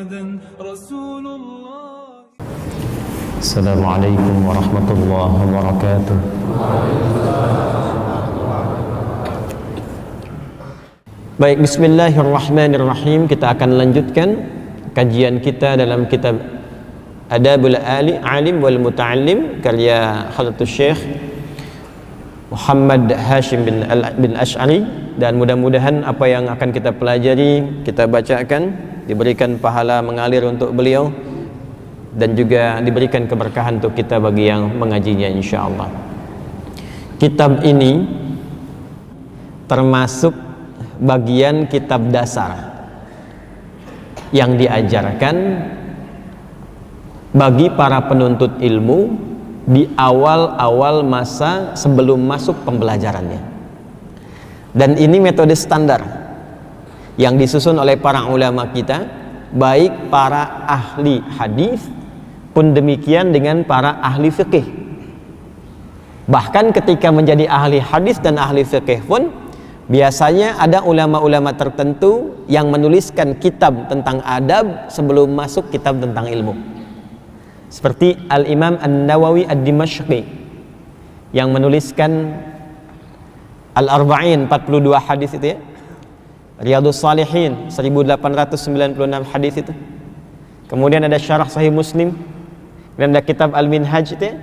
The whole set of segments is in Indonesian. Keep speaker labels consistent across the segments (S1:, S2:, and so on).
S1: محمدا رسول الله.
S2: السلام عليكم ورحمة الله وبركاته. Baik, bismillahirrahmanirrahim. Kita akan lanjutkan kajian kita dalam kitab Adabul Alim wal Muta'allim karya Hadratus Syekh Muhammad Hashim bin Ash'ari, dan mudah-mudahan apa yang akan kita pelajari, kita bacakan, diberikan pahala mengalir untuk beliau dan juga diberikan keberkahan untuk kita bagi yang mengajinya insyaallah. Kitab ini termasuk bagian kitab dasar yang diajarkan bagi para penuntut ilmu di awal-awal masa sebelum masuk pembelajarannya. Dan ini metode standar yang disusun oleh para ulama kita, baik para ahli hadis pun demikian dengan para ahli fikih. Bahkan ketika menjadi ahli hadis dan ahli fikih pun biasanya ada ulama-ulama tertentu yang menuliskan kitab tentang adab sebelum masuk kitab tentang ilmu. Seperti Al-Imam An-Nawawi Ad-Dimashqi yang menuliskan Al-Arba'in 42 hadis itu ya. Riyadhus Shalihin 1896 hadis itu. Kemudian ada Syarah Sahih Muslim, dan ada kitab Al-Minhaj itu ya.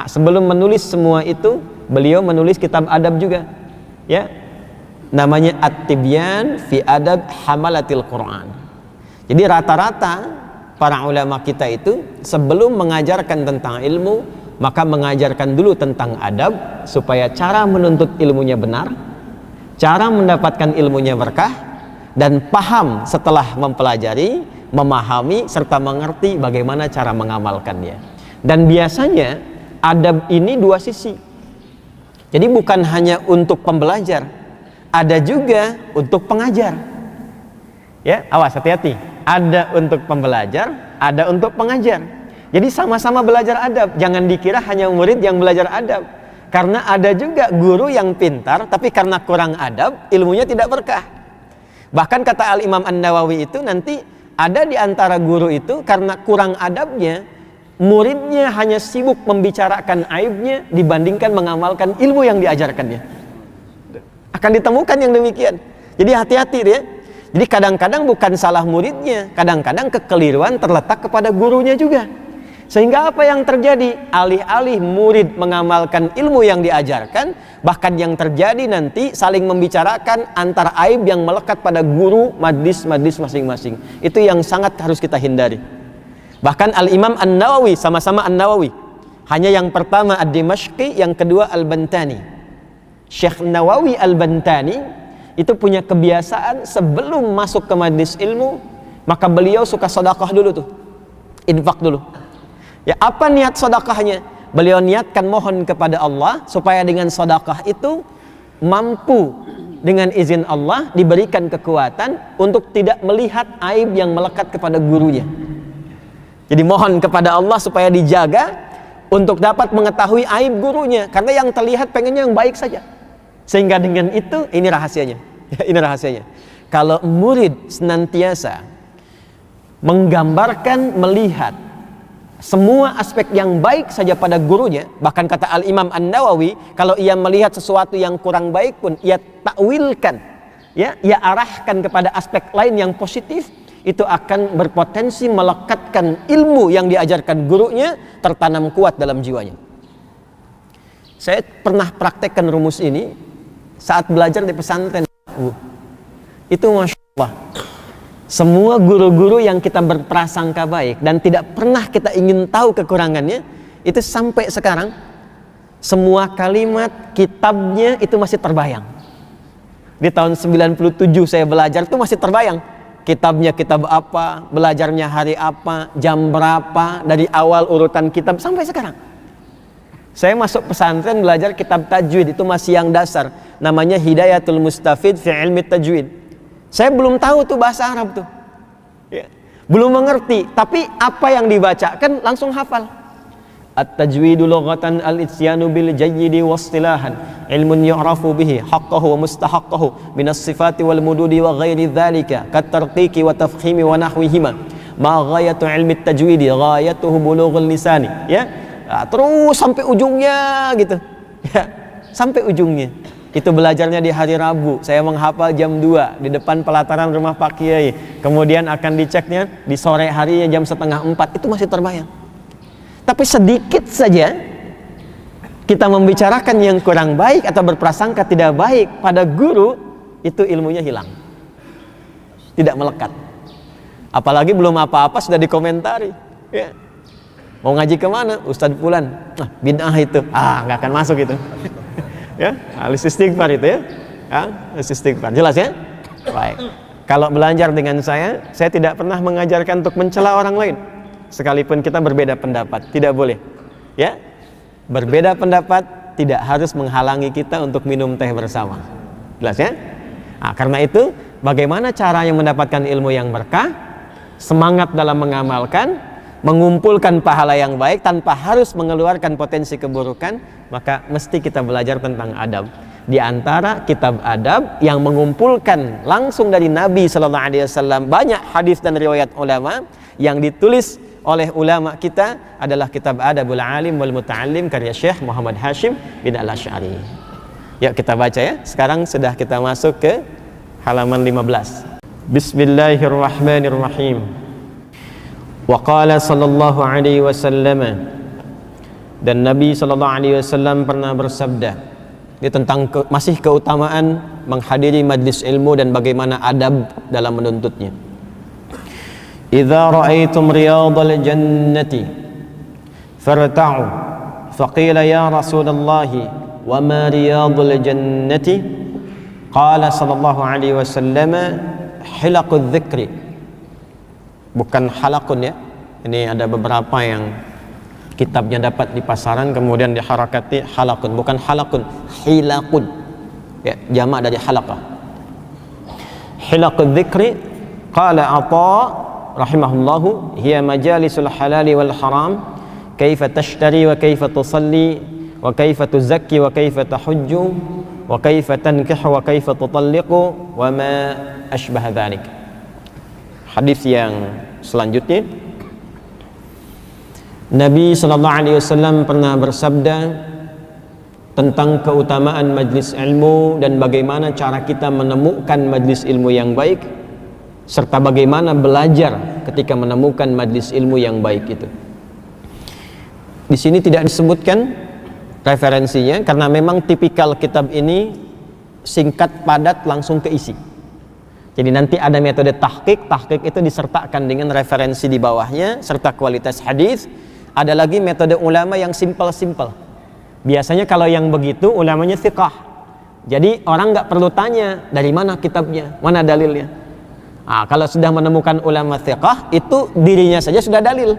S2: Sebelum menulis semua itu, beliau menulis kitab adab juga ya. Namanya At-Tibyan fi Adab Hamalatil Quran. Jadi rata-rata para ulama kita itu sebelum mengajarkan tentang ilmu, maka mengajarkan dulu tentang adab supaya cara menuntut ilmunya benar, cara mendapatkan ilmunya berkah, dan paham setelah mempelajari, memahami serta mengerti bagaimana cara mengamalkannya. Dan biasanya adab ini dua sisi. Jadi bukan hanya untuk pembelajar, ada juga untuk pengajar. Ya, awas, hati-hati. Ada untuk pembelajar, ada untuk pengajar. Jadi sama-sama belajar adab. Jangan dikira hanya murid yang belajar adab. Karena ada juga guru yang pintar, tapi karena kurang adab, ilmunya tidak berkah. Bahkan kata Al-Imam An-Nawawi itu, nanti ada di antara guru itu karena kurang adabnya, muridnya hanya sibuk membicarakan aibnya dibandingkan mengamalkan ilmu yang diajarkannya. Akan ditemukan yang demikian. Jadi hati-hati dia. Jadi kadang-kadang bukan salah muridnya, kadang-kadang kekeliruan terletak kepada gurunya juga. Sehingga apa yang terjadi? Alih-alih murid mengamalkan ilmu yang diajarkan, bahkan yang terjadi nanti saling membicarakan antara aib yang melekat pada guru majlis-majlis masing-masing. Itu yang sangat harus kita hindari. Bahkan Al-Imam An-Nawawi, sama-sama An-Nawawi, hanya yang pertama Ad-Dimashqi, yang kedua Al-Bantani. Syekh Nawawi Al-Bantani itu punya kebiasaan sebelum masuk ke majlis ilmu, maka beliau suka sedekah dulu tuh, infak dulu. Ya, apa niat sedekahnya? Beliau niatkan mohon kepada Allah supaya dengan sedekah itu mampu dengan izin Allah diberikan kekuatan untuk tidak melihat aib yang melekat kepada gurunya. Jadi mohon kepada Allah supaya dijaga untuk dapat mengetahui aib gurunya, karena yang terlihat pengennya yang baik saja. Sehingga dengan itu, ini rahasianya. Ini rahasianya. Kalau murid senantiasa menggambarkan, melihat semua aspek yang baik saja pada gurunya, bahkan kata Al-Imam An-Nawawi, kalau ia melihat sesuatu yang kurang baik pun ia takwilkan, ya, ia arahkan kepada aspek lain yang positif, itu akan berpotensi melekatkan ilmu yang diajarkan gurunya tertanam kuat dalam jiwanya. Saya pernah praktekkan rumus ini saat belajar di pesantren. Itu Masya Allah, semua guru-guru yang kita berprasangka baik dan tidak pernah kita ingin tahu kekurangannya, itu sampai sekarang semua kalimat kitabnya itu masih terbayang. Di tahun 97 saya belajar itu masih terbayang kitabnya, kitab apa, belajarnya hari apa, jam berapa, dari awal urutan kitab sampai sekarang. Saya masuk pesantren belajar kitab tajwid, itu masih yang dasar, namanya Hidayatul Mustafid fi Ilmi Tajwid. Saya belum tahu tuh bahasa Arab tuh, ya, belum mengerti, tapi apa yang dibacakan langsung hafal. At-tajwidu lughatan al-ityanu bil jayyidi wastilahan ilmun yu'rafu bihi haqqahu wa mustahaqqahu minas sifati wal mududi wa ghairi dzalika kat tarqiqi wa tafkhimi wa nahwihima ma ghayatu ilmi tajwidi ghayatuhu bulughul lisani, ya. Terus sampai ujungnya gitu. Ya, sampai ujungnya. Itu belajarnya di hari Rabu, saya menghafal jam 2 di depan pelataran rumah Pak Kiai. Kemudian akan diceknya di sore harinya jam 3:30, itu masih terbayang. Tapi sedikit saja kita membicarakan yang kurang baik atau berprasangka tidak baik pada guru, itu ilmunya hilang, tidak melekat. Apalagi belum apa-apa sudah dikomentari, ya. Mau ngaji kemana? Ustadz Fulan, bid'ah itu, nggak akan masuk itu. Ya, alis istighfar itu ya, alis istighfar, jelas ya. Baik, kalau belajar dengan saya tidak pernah mengajarkan untuk mencela orang lain, sekalipun kita berbeda pendapat, tidak boleh. Ya, berbeda pendapat tidak harus menghalangi kita untuk minum teh bersama, jelas ya. Karena itu, bagaimana caranya mendapatkan ilmu yang berkah? Semangat dalam mengamalkan, mengumpulkan pahala yang baik tanpa harus mengeluarkan potensi keburukan, maka mesti kita belajar tentang adab. Di antara kitab adab yang mengumpulkan langsung dari Nabi sallallahu alaihi wasallam banyak hadis dan riwayat ulama yang ditulis oleh ulama kita adalah kitab Adabul Alim wal Muta'allim karya Syekh Muhammad Hashim bin Al-Asy'ari. Yuk kita baca ya. Sekarang sudah kita masuk ke halaman 15. Bismillahirrahmanirrahim. Wa qala sallallahu alaihi wasallam, dan Nabi sallallahu alaihi wasallam pernah bersabda, ini tentang masih keutamaan menghadiri majlis ilmu dan bagaimana adab dalam menuntutnya. Idza ra'aitum riyadal jannati farta'u, faqila ya Rasulullah wa ma riyadul jannati, qala sallallahu alaihi wasallam hilaqudz dzikri. Bukan halakun ya, ini ada beberapa yang kitabnya dapat di pasaran kemudian diharakati halakun, bukan halakun, hilakun ya, jamak dari halaqah. Hilaqudz dzikri, qala Atha rahimahullahu, hiya majalisul halali wal haram, kaifa tashtari wa kaifa tusalli wa kaifa tuzakki wa kaifa tahujju wa kaifa tankihu wa kaifa tutalliqu wa ma ashbaha dzalik. Hadis yang selanjutnya, Nabi sallallahu alaihi wasallam pernah bersabda tentang keutamaan majlis ilmu dan bagaimana cara kita menemukan majlis ilmu yang baik serta bagaimana belajar ketika menemukan majlis ilmu yang baik itu. Di sini tidak disebutkan referensinya karena memang tipikal kitab ini singkat, padat, langsung ke isi. Jadi nanti ada metode tahqiq itu disertakan dengan referensi di bawahnya serta kualitas hadis. Ada lagi metode ulama yang simple. Biasanya kalau yang begitu ulamanya thiqah. Jadi orang nggak perlu tanya dari mana kitabnya, mana dalilnya. Kalau sudah menemukan ulama thiqah, itu dirinya saja sudah dalil.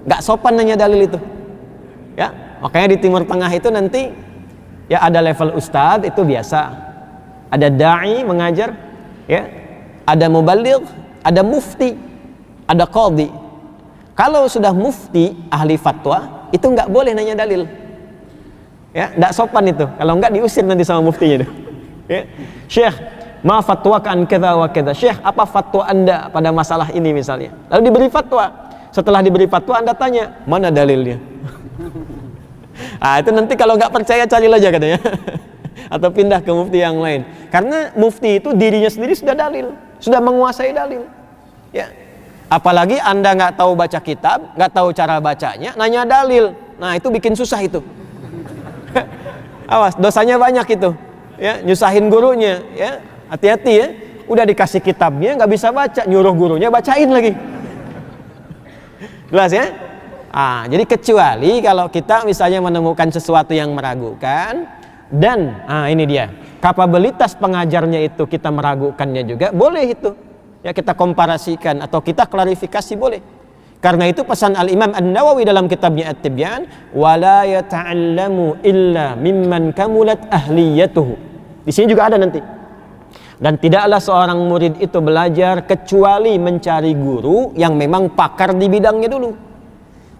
S2: Nggak sopan nanya dalil itu. Ya, makanya di Timur Tengah itu nanti ya ada level ustadz itu biasa. Ada dai mengajar, ya, ada mubaligh, ada mufti, ada qadhi. Kalau sudah mufti ahli fatwa itu nggak boleh nanya dalil, ya, nggak sopan itu. Kalau nggak diusir nanti sama muftinya. Ya. Syekh, ma fatwaka an kadza wa kadza. Syekh, apa fatwa anda pada masalah ini misalnya? Lalu diberi fatwa. Setelah diberi fatwa anda tanya mana dalilnya. Itu nanti kalau nggak percaya cari aja katanya. Atau pindah ke mufti yang lain. Karena mufti itu dirinya sendiri sudah dalil, sudah menguasai dalil. Ya. Apalagi anda nggak tahu baca kitab, nggak tahu cara bacanya, nanya dalil. Nah itu bikin susah itu. Awas, dosanya banyak itu. Ya, nyusahin gurunya. Ya, hati-hati ya. Udah dikasih kitabnya nggak bisa baca, nyuruh gurunya bacain lagi. Jelas ya? Jadi kecuali kalau kita misalnya menemukan sesuatu yang meragukan. Dan ini dia, kapabilitas pengajarnya itu kita meragukannya juga boleh itu. Ya, kita komparasikan atau kita klarifikasi boleh. Karena itu pesan Al-Imam An-Nawawi dalam kitabnya At-Tibyan, wala yata'allamu illa mimman kamulat ahliyatuhu. Di sini juga ada nanti. Dan tidaklah seorang murid itu belajar kecuali mencari guru yang memang pakar di bidangnya dulu.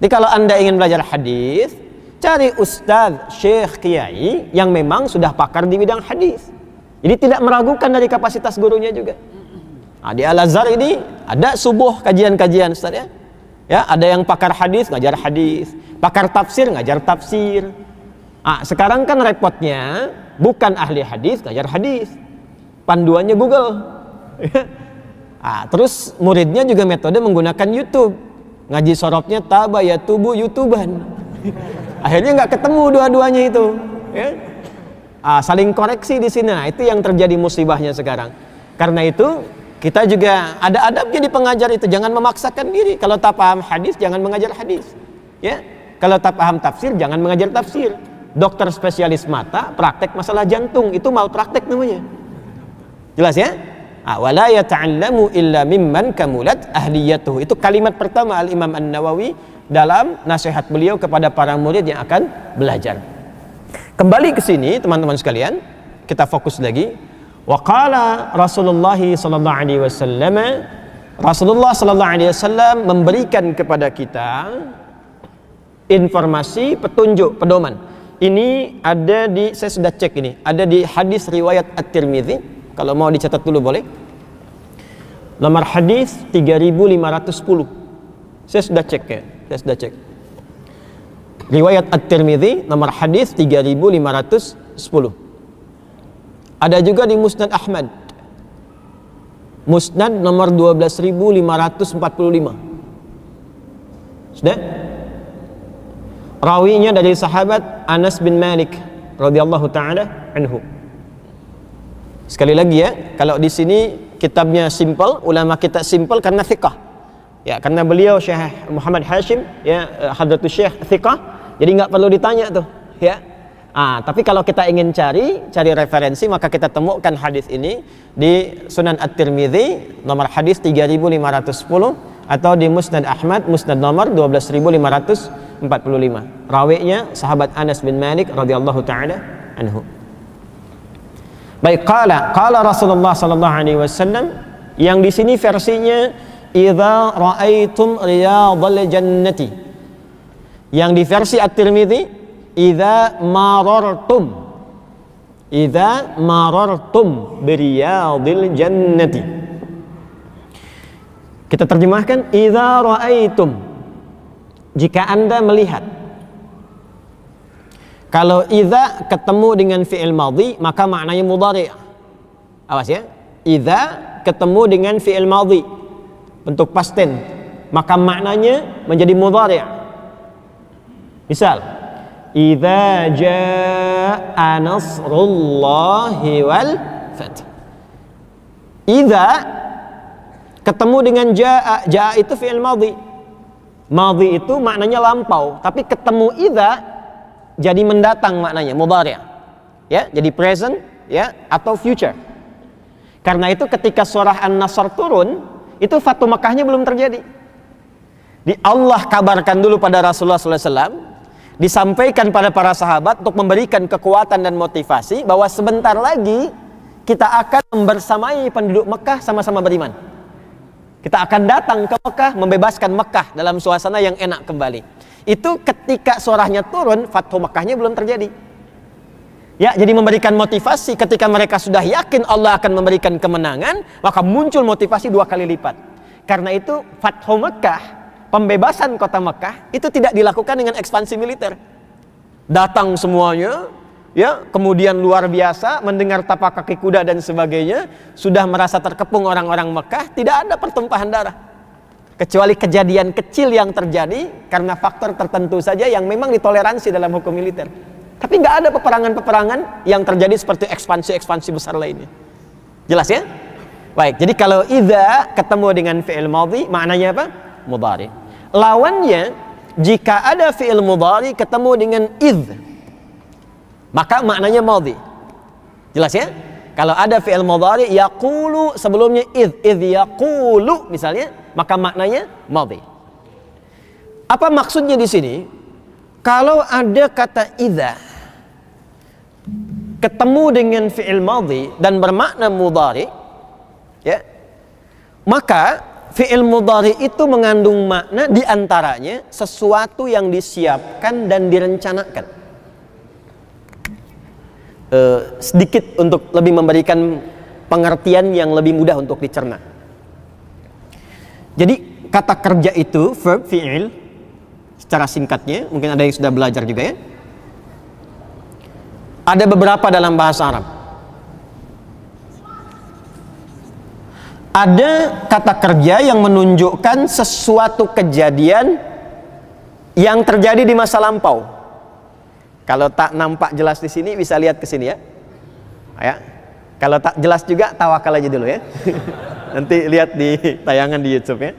S2: Jadi kalau Anda ingin belajar hadis, cari ustadz, syekh, kiai yang memang sudah pakar di bidang hadis. Jadi tidak meragukan dari kapasitas gurunya juga. Di Al-Azhar ini ada subuh kajian-kajian Ustaz ya. Ya, ada yang pakar hadis ngajar hadis, pakar tafsir ngajar tafsir. Sekarang kan repotnya bukan ahli hadis ngajar hadis. Panduannya Google. Terus muridnya juga metode menggunakan YouTube. Ngaji sorobnya tabayatubu YouTuban. Akhirnya nggak ketemu dua-duanya itu. Ya? Saling koreksi di sini. Nah, itu yang terjadi musibahnya sekarang. Karena itu kita juga ada adabnya di pengajar itu, jangan memaksakan diri. Kalau tak paham hadis, jangan mengajar hadis. Ya, kalau tak paham tafsir, jangan mengajar tafsir. Dokter spesialis mata, praktek masalah jantung, itu malpraktek namanya. Jelas ya? Wala yata'allamu illa mimman kamulat ahliyatuhu. Itu kalimat pertama Al-Imam An-Nawawi dalam nasihat beliau kepada para murid yang akan belajar. Kembali ke sini, teman-teman sekalian, kita fokus lagi. Wa qala Rasulullah sallallahu alaihi wasallam, Rasulullah sallallahu alaihi wasallam memberikan kepada kita informasi, petunjuk, pedoman. Ini ada di, saya sudah cek ini, ada di hadis riwayat At-Tirmidzi. Kalau mau dicatat dulu boleh. Nomor hadis 3510. Saya sudah cek ya, saya sudah cek. Riwayat At-Tirmidzi nomor hadis 3510. Ada juga di Musnad Ahmad. Musnad nomor 12545. Sudah? Rawinya dari sahabat Anas bin Malik radhiyallahu taala anhu. Sekali lagi ya, kalau di sini kitabnya simple, ulama kita simple karena thiqah. Ya, karena beliau Syekh Muhammad Hashim ya, Hadratus Syekh thiqah, jadi nggak perlu ditanya tuh, ya. Tapi kalau kita ingin cari referensi, maka kita temukan hadis ini di Sunan At-Tirmidzi nomor hadis 3510 atau di Musnad Ahmad Musnad nomor 12545. Rawinya sahabat Anas bin Malik radhiyallahu taala anhu. Baik, qala Rasulullah sallallahu alaihi wasallam, yang di sini versinya idza raaitum riyadhal jannati. Yang di versi At-Tirmidzi idza marartum biriyadil jannati. Kita terjemahkan idza raaitum, jika Anda melihat. Kalau idza ketemu dengan fi'il madhi, maka maknanya mudhari'. Awas ya, idza ketemu dengan fi'il madhi bentuk past tense, maka maknanya menjadi mudhari'. Misal, idza jaa nasrullahi wal fath. Idza ketemu dengan jaa itu fi'il madhi. Madhi itu maknanya lampau, tapi ketemu idza jadi mendatang maknanya, mudhari'. Ya, jadi present ya atau future. Karena itu ketika surah An-Nasr turun, itu Fathu Makkahnya belum terjadi. Allah kabarkan dulu pada Rasulullah SAW, disampaikan pada para sahabat untuk memberikan kekuatan dan motivasi bahwa sebentar lagi kita akan membersamai penduduk Mekah sama-sama beriman. Kita akan datang ke Mekah, membebaskan Mekah dalam suasana yang enak kembali. Itu ketika surahnya turun, Fathu Mekahnya belum terjadi. Ya, jadi memberikan motivasi ketika mereka sudah yakin Allah akan memberikan kemenangan, maka muncul motivasi 2 kali lipat. Karena itu Fathu Mekah, pembebasan kota Mekah itu tidak dilakukan dengan ekspansi militer. Datang semuanya, ya, kemudian luar biasa mendengar tapak kaki kuda dan sebagainya, sudah merasa terkepung orang-orang Mekah, tidak ada pertumpahan darah. Kecuali kejadian kecil yang terjadi karena faktor tertentu saja yang memang ditoleransi dalam hukum militer. Tapi nggak ada peperangan-peperangan yang terjadi seperti ekspansi-ekspansi besar lainnya. Jelas ya? Baik, jadi kalau idza ketemu dengan fi'il madhi, maknanya apa? Mudhari'. Lawannya, jika ada fi'il mudhari ketemu dengan idz, maka maknanya madhi. Jelas ya? Kalau ada fi'il mudhari yaqulu sebelumnya idz yaqulu misalnya, maka maknanya madhi. Apa maksudnya di sini? Kalau ada kata idza ketemu dengan fi'il madhi dan bermakna mudhari, ya, maka fi'il mudhari itu mengandung makna diantaranya sesuatu yang disiapkan dan direncanakan. Sedikit untuk lebih memberikan pengertian yang lebih mudah untuk dicerna. Jadi kata kerja itu verb fi'il secara singkatnya, mungkin ada yang sudah belajar juga ya. Ada beberapa dalam bahasa Arab. Ada kata kerja yang menunjukkan sesuatu kejadian yang terjadi di masa lampau. Kalau tak nampak jelas di sini bisa lihat ke sini ya. Ya. Kalau tak jelas juga tawakal aja dulu ya. Nanti lihat di tayangan di YouTube ya.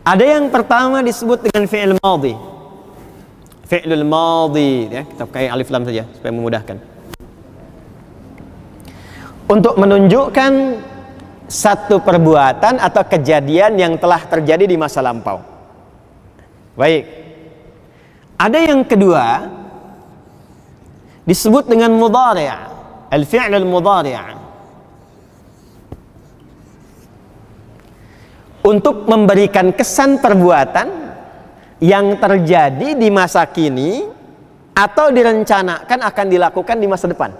S2: Ada yang pertama disebut dengan fi'il madhi. Fi'lul madhi ya, kita pakai alif lam saja supaya memudahkan. Untuk menunjukkan satu perbuatan atau kejadian yang telah terjadi di masa lampau. Baik. Ada yang kedua disebut dengan mudhari', al-fi'lul mudhari'. Untuk memberikan kesan perbuatan yang terjadi di masa kini atau direncanakan akan dilakukan di masa depan.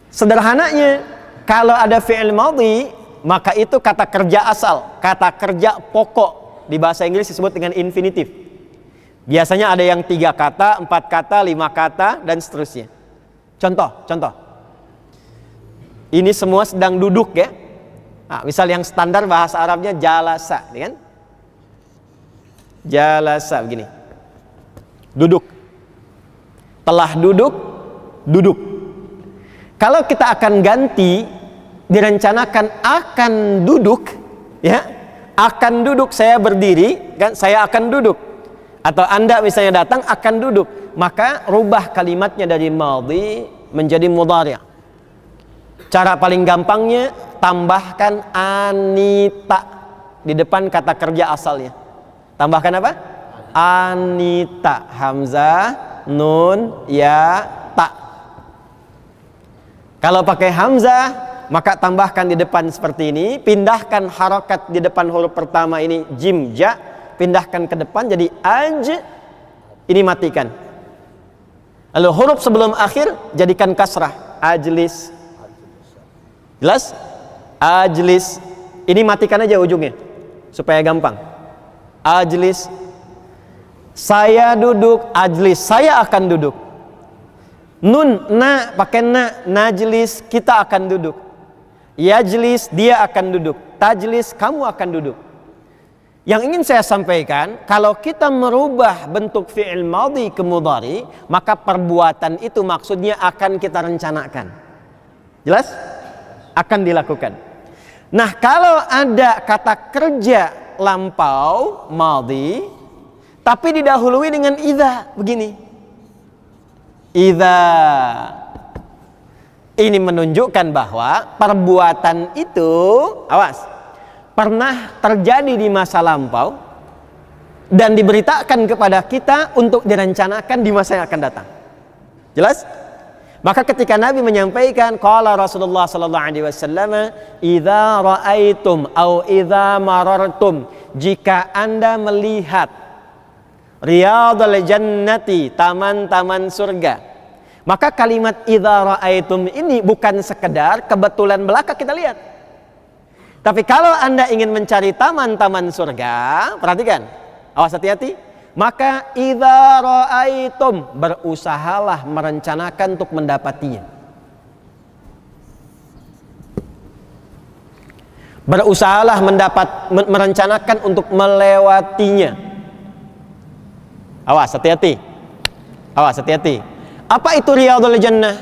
S2: Sederhananya, kalau ada fi'il madhi, maka itu kata kerja asal, kata kerja pokok. Di bahasa Inggris disebut dengan infinitif. Biasanya ada yang 3 kata, 4 kata, 5 kata, dan seterusnya. Contoh. Ini semua sedang duduk ya. Nah, misal yang standar bahasa Arabnya jalasa, kan? Jalasa begini. Duduk. Telah duduk, duduk. Kalau kita akan ganti, direncanakan akan duduk, ya. Akan duduk, saya berdiri, kan? Saya akan duduk. Atau Anda misalnya datang akan duduk, maka rubah kalimatnya dari madhi menjadi mudhari'. Cara paling gampangnya tambahkan anita di depan kata kerja asalnya. Tambahkan apa? Anita, hamzah, nun, ya, ta. Kalau pakai hamzah, maka tambahkan di depan seperti ini, pindahkan harokat di depan huruf pertama ini jim, ja, pindahkan ke depan jadi aj, ini matikan. Lalu huruf sebelum akhir jadikan kasrah, ajlis. Jelas? Ajlis. Ini matikan aja ujungnya supaya gampang. Ajlis. Saya duduk, ajlis, saya akan duduk. Nun, na, pakai na, najlis, kita akan duduk. Yajlis, dia akan duduk. Tajlis, kamu akan duduk. Yang ingin saya sampaikan, kalau kita merubah bentuk fi'il madhi ke mudhari, maka perbuatan itu maksudnya akan kita rencanakan. Jelas? Akan dilakukan. Nah, kalau ada kata kerja lampau, madhi, tapi didahului dengan idza, begini. Idza. Ini menunjukkan bahwa perbuatan itu, awas, pernah terjadi di masa lampau dan diberitakan kepada kita untuk direncanakan di masa yang akan datang. Jelas? Maka ketika Nabi menyampaikan, qala Rasulullah sallallahu alaihi wasallam, "Idza ra'aitum au idza marartum," jika Anda melihat riyadul jannati, taman-taman surga. Maka kalimat idza ra'aitum ini bukan sekedar kebetulan belaka kita lihat. Tapi kalau Anda ingin mencari taman-taman surga, perhatikan, awas hati-hati. Maka idza ra'aitum, berusahalah merencanakan untuk mendapatinya. Berusahalah merencanakan untuk melewatinya. Awas hati-hati. Awas hati-hati. Apa itu riyadul jannah?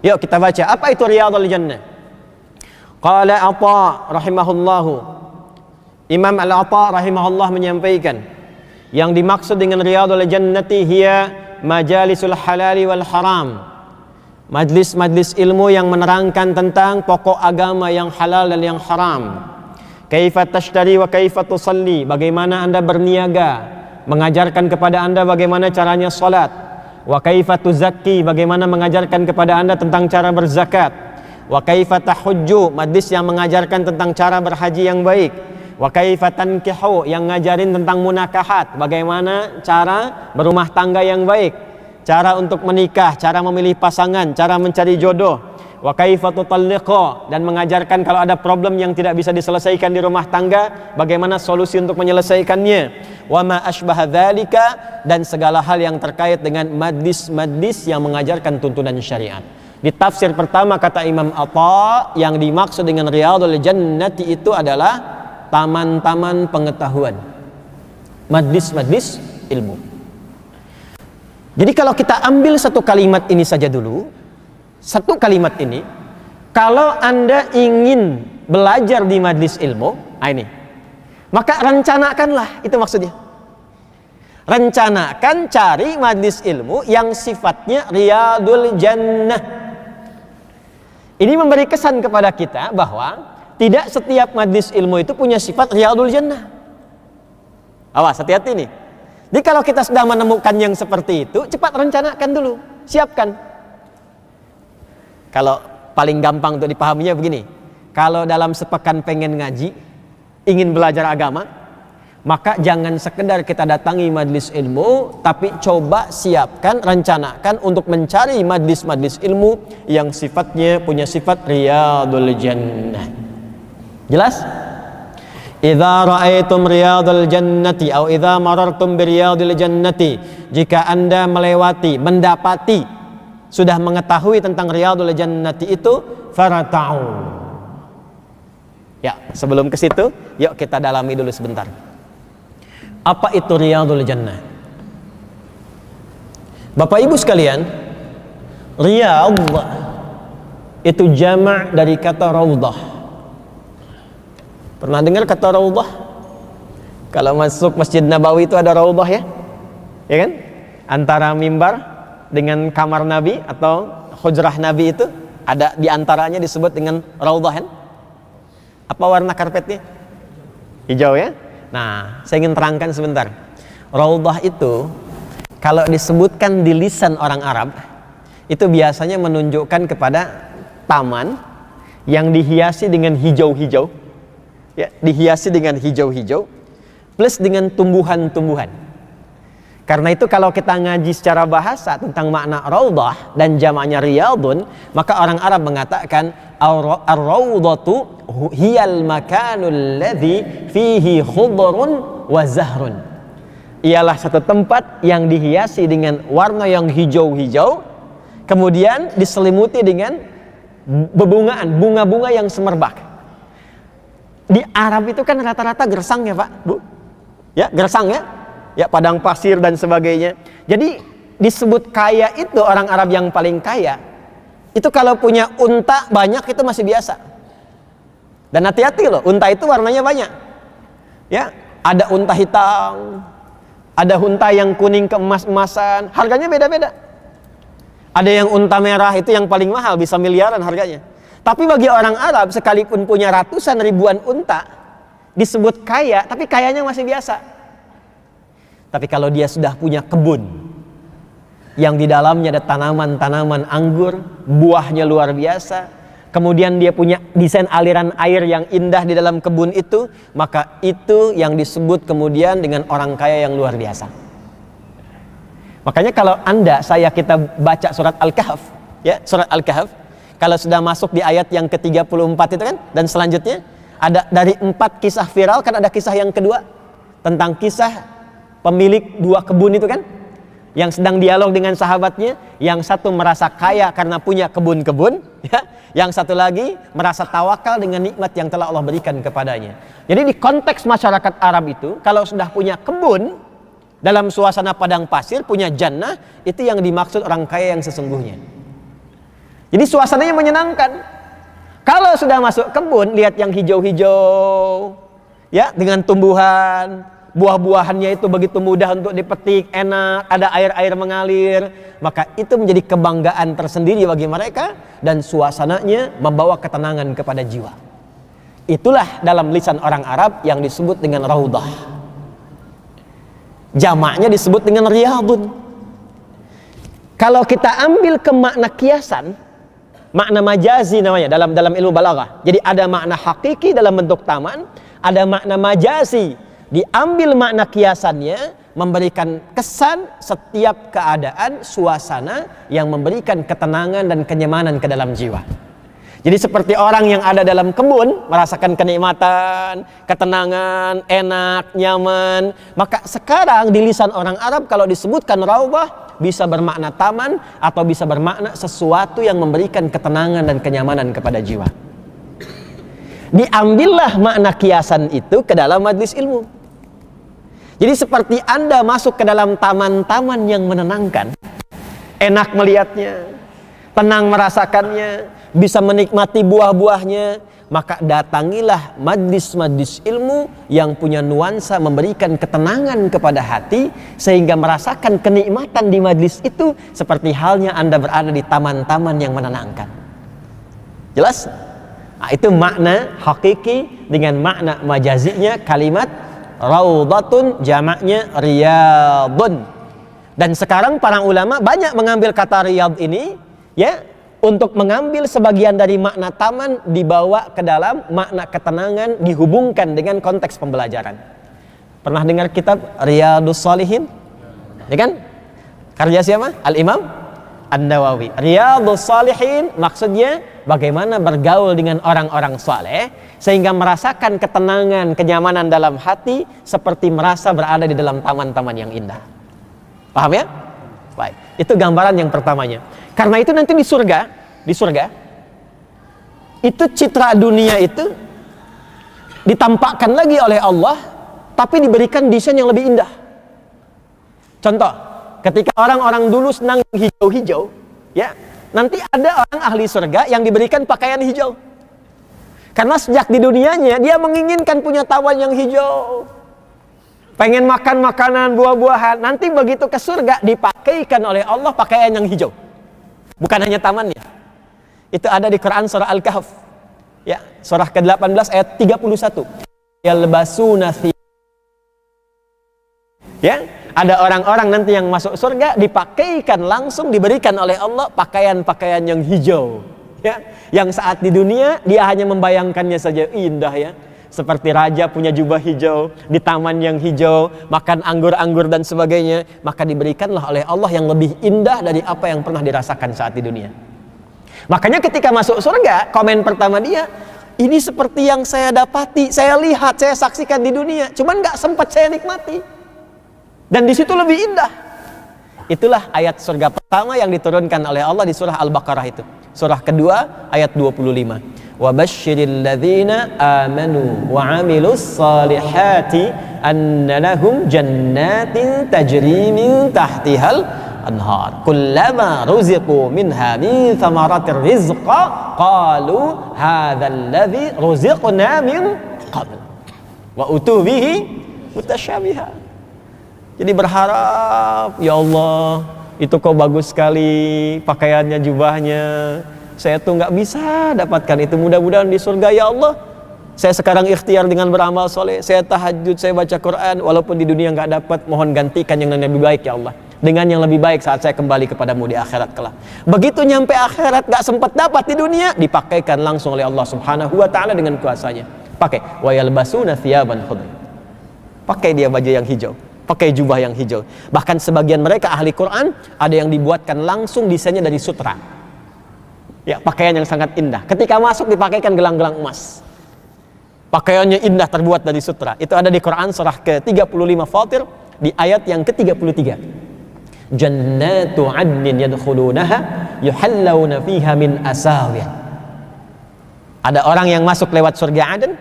S2: Yuk kita baca. Apa itu riyadul jannah? Qala Atha rahimahullahu. Imam Al-Atha rahimahullah menyampaikan, yang dimaksud dengan riyadul jannati hiya majalisul halali wal haram. Majlis-majlis ilmu yang menerangkan tentang pokok agama yang halal dan yang haram. Kaifa tashtari wa kaifa tusalli, bagaimana Anda berniaga, mengajarkan kepada Anda bagaimana caranya salat. Wa kaifa tuzakki, bagaimana mengajarkan kepada Anda tentang cara berzakat. Wa kaifa tahujju, majlis yang mengajarkan tentang cara berhaji yang baik. Wa kaifa tankihu, yang ngajarin tentang munakahat, bagaimana cara berumah tangga yang baik, cara untuk menikah, cara memilih pasangan, cara mencari jodoh. wa kaifa tutalliqa, dan mengajarkan kalau ada problem yang tidak bisa diselesaikan di rumah tangga, bagaimana solusi untuk menyelesaikannya, wa ma asbaha dzalika, dan segala hal yang terkait dengan majlis-majlis yang mengajarkan tuntunan syariat. Di tafsir pertama kata Imam Atha, yang dimaksud dengan Riyadul Jannati itu adalah taman-taman pengetahuan, majlis-majlis ilmu. Jadi kalau kita ambil satu kalimat ini saja dulu, satu kalimat ini, kalau Anda ingin belajar di majlis ilmu, ini, maka rencanakanlah, itu maksudnya. Rencanakan cari majlis ilmu yang sifatnya Riyadul Jannah. Ini memberi kesan kepada kita bahwa tidak setiap majlis ilmu itu punya sifat Riyadul Jannah. Awas, hati-hati nih. Jadi kalau kita sudah menemukan yang seperti itu, cepat rencanakan dulu, siapkan. Kalau paling gampang untuk dipahaminya begini, kalau dalam sepekan pengen ngaji, ingin belajar agama, maka jangan sekedar kita datangi majlis ilmu, tapi coba siapkan, rencanakan untuk mencari majlis-majlis ilmu yang sifatnya punya sifat Riyadul Jannah. Jelas? Idza ra'aitum riyadul jannati atau idza marartum biriyadil jannati, jika Anda melewati, mendapati, sudah mengetahui tentang riyadul jannati itu, farata'u. Ya, sebelum ke situ, yuk kita dalami dulu sebentar. Apa itu Riyadul Jannah? Bapak Ibu sekalian, Riyadh itu jama' dari kata Raudah. Pernah dengar kata Raudah? Kalau masuk Masjid Nabawi itu ada Raudah, ya? Ya kan? Antara mimbar dengan kamar Nabi atau hujrah Nabi itu ada di antaranya disebut dengan Raudah, kan? Apa warna karpetnya? Hijau, ya? Nah, saya ingin terangkan sebentar. Raudah itu kalau disebutkan di lisan orang Arab, itu biasanya menunjukkan kepada taman yang dihiasi dengan hijau-hijau, ya, dihiasi dengan hijau-hijau plus dengan tumbuhan-tumbuhan. Karena itu kalau kita ngaji secara bahasa tentang makna raudah dan jamaknya riyadun, maka orang Arab mengatakan ar-raudatu hiyal makanul ladzi fihi khudrun wa zahrun. Ialah satu tempat yang dihiasi dengan warna yang hijau-hijau, kemudian diselimuti dengan bebungaan, bunga-bunga yang semerbak. Di Arab itu kan rata-rata gersang, ya Pak, Bu? Ya, gersang, ya? Ya, padang pasir dan sebagainya. Jadi disebut kaya itu, orang Arab yang paling kaya itu kalau punya unta banyak itu masih biasa. Dan hati-hati loh, unta itu warnanya banyak. Ya, ada unta hitam, ada unta yang kuning keemas-emasan, harganya beda-beda. Ada yang unta merah itu yang paling mahal, bisa miliaran harganya. Tapi bagi orang Arab sekalipun punya ratusan ribuan unta disebut kaya, tapi kayanya masih biasa. Tapi kalau dia sudah punya kebun yang di dalamnya ada tanaman-tanaman anggur, buahnya luar biasa, kemudian dia punya desain aliran air yang indah di dalam kebun itu, maka itu yang disebut kemudian dengan orang kaya yang luar biasa. Makanya kalau kita baca surat Al-Kahf, ya, surat Al-Kahf, kalau sudah masuk di ayat yang ke-34 itu kan, dan selanjutnya ada dari 4 kisah viral, kan ada kisah yang kedua tentang kisah pemilik 2 kebun itu kan, yang sedang dialog dengan sahabatnya, yang satu merasa kaya karena punya kebun-kebun, ya, yang satu lagi merasa tawakal dengan nikmat yang telah Allah berikan kepadanya. Jadi di konteks masyarakat Arab itu, kalau sudah punya kebun dalam suasana padang pasir, punya jannah, itu yang dimaksud orang kaya yang sesungguhnya. Jadi suasananya menyenangkan. Kalau sudah masuk kebun, lihat yang hijau-hijau, ya, dengan tumbuhan, buah-buahannya itu begitu mudah untuk dipetik, enak, ada air-air mengalir, maka itu menjadi kebanggaan tersendiri bagi mereka dan suasananya membawa ketenangan kepada jiwa. Itulah dalam lisan orang Arab yang disebut dengan raudah. Jamaknya disebut dengan riyadun. Kalau kita ambil ke makna kiasan, makna majazi namanya dalam ilmu balaghah. Jadi ada makna hakiki dalam bentuk taman, ada makna majazi. Diambil makna kiasannya, memberikan kesan setiap keadaan, suasana yang memberikan ketenangan dan kenyamanan ke dalam jiwa. Jadi seperti orang yang ada dalam kebun merasakan kenikmatan, ketenangan, enak, nyaman. Maka sekarang di lisan orang Arab kalau disebutkan raudhah bisa bermakna taman atau bisa bermakna sesuatu yang memberikan ketenangan dan kenyamanan kepada jiwa. Diambillah makna kiasan itu ke dalam majlis ilmu. Jadi seperti Anda masuk ke dalam taman-taman yang menenangkan, enak melihatnya, tenang merasakannya, bisa menikmati buah-buahnya, maka datangilah majlis-majlis ilmu yang punya nuansa memberikan ketenangan kepada hati sehingga merasakan kenikmatan di majlis itu seperti halnya Anda berada di taman-taman yang menenangkan. Jelas? Nah, itu makna hakiki dengan makna majazinya kalimat raudhatun, jamaknya riyadun. Dan sekarang para ulama banyak mengambil kata riyad ini ya untuk mengambil sebagian dari makna taman dibawa ke dalam makna ketenangan dihubungkan dengan konteks pembelajaran. Pernah dengar kitab Riyadhus Shalihin? Ya kan? Karya siapa? Al-Imam An-Nawawi. Riyadhus Shalihin maksudnya bagaimana bergaul dengan orang-orang saleh sehingga merasakan ketenangan, kenyamanan dalam hati seperti merasa berada di dalam taman-taman yang indah. Paham ya? Baik. Itu gambaran yang pertamanya. Karena itu nanti di surga itu citra dunia itu ditampakkan lagi oleh Allah tapi diberikan desain yang lebih indah. Contoh, ketika orang-orang dulu senang hijau-hijau, ya, nanti ada orang ahli surga yang diberikan pakaian hijau. Karena sejak di dunianya dia menginginkan punya tawan yang hijau. Pengen makan makanan buah-buahan, nanti begitu ke surga dipakaikan oleh Allah pakaian yang hijau. Bukan hanya tamannya. Itu ada di Quran surah Al-Kahf. Ya, surah ke-18 ayat 31. Yalbasuna thiyab. Ya, ada orang-orang nanti yang masuk surga dipakaikan langsung diberikan oleh Allah pakaian-pakaian yang hijau. Ya, yang saat di dunia dia hanya membayangkannya saja indah ya. Seperti raja punya jubah hijau, di taman yang hijau, makan anggur-anggur dan sebagainya, maka diberikanlah oleh Allah yang lebih indah dari apa yang pernah dirasakan saat di dunia. Makanya ketika masuk surga, komen pertama dia, ini seperti yang saya dapati, saya lihat, saya saksikan di dunia, cuman gak sempat saya nikmati. Dan di situ lebih indah. Itulah ayat surga pertama yang diturunkan oleh Allah di surah Al-Baqarah itu. Surah kedua ayat 25. وَبَشِّرِ الَّذِينَ آمَنُوا وَعَمِلُوا الصَّالِحَاتِ أَنَّ لَهُمْ جَنَّاتٍ تَجْرِي مِنْ تَحْتِهَا الْأَنْهَارُ كُلَّمَا رُزِقُوا مِنْهَا مِنْ ثَمَرَةٍ رِزْقًا قَالُوا هَذَا الَّذِي رُزِقْنَا مِنْ قَبْلُ وَأُتُوا بِهِ مُتَشَابِهًا. Jadi berharap, ya Allah, itu kok bagus sekali pakaiannya, jubahnya. Saya tuh nggak bisa dapatkan itu, mudah-mudahan di surga ya Allah. Saya sekarang ikhtiar dengan beramal soleh, saya tahajud, saya baca Quran, walaupun di dunia nggak dapat, mohon gantikan yang lebih baik ya Allah, dengan yang lebih baik saat saya kembali kepadamu di akhirat kelak. Begitu nyampe akhirat nggak sempat dapat di dunia, dipakaikan langsung oleh Allah Subhanahu Wa Taala dengan kuasanya. Pakai wa yalbasuna thiyaban khudr. Pakai dia baju yang hijau, pakai jubah yang hijau. Bahkan sebagian mereka ahli Quran ada yang dibuatkan langsung desainnya dari sutra. Ya, pakaian yang sangat indah. Ketika masuk dipakaikan gelang-gelang emas. Pakaiannya indah terbuat dari sutra. Itu ada di Quran surah ke-35 Fatir di ayat yang ke-33. Jannatu 'adnin yadkhulunaha yuhallawna fiha min asawir. Ada orang yang masuk lewat surga Aden,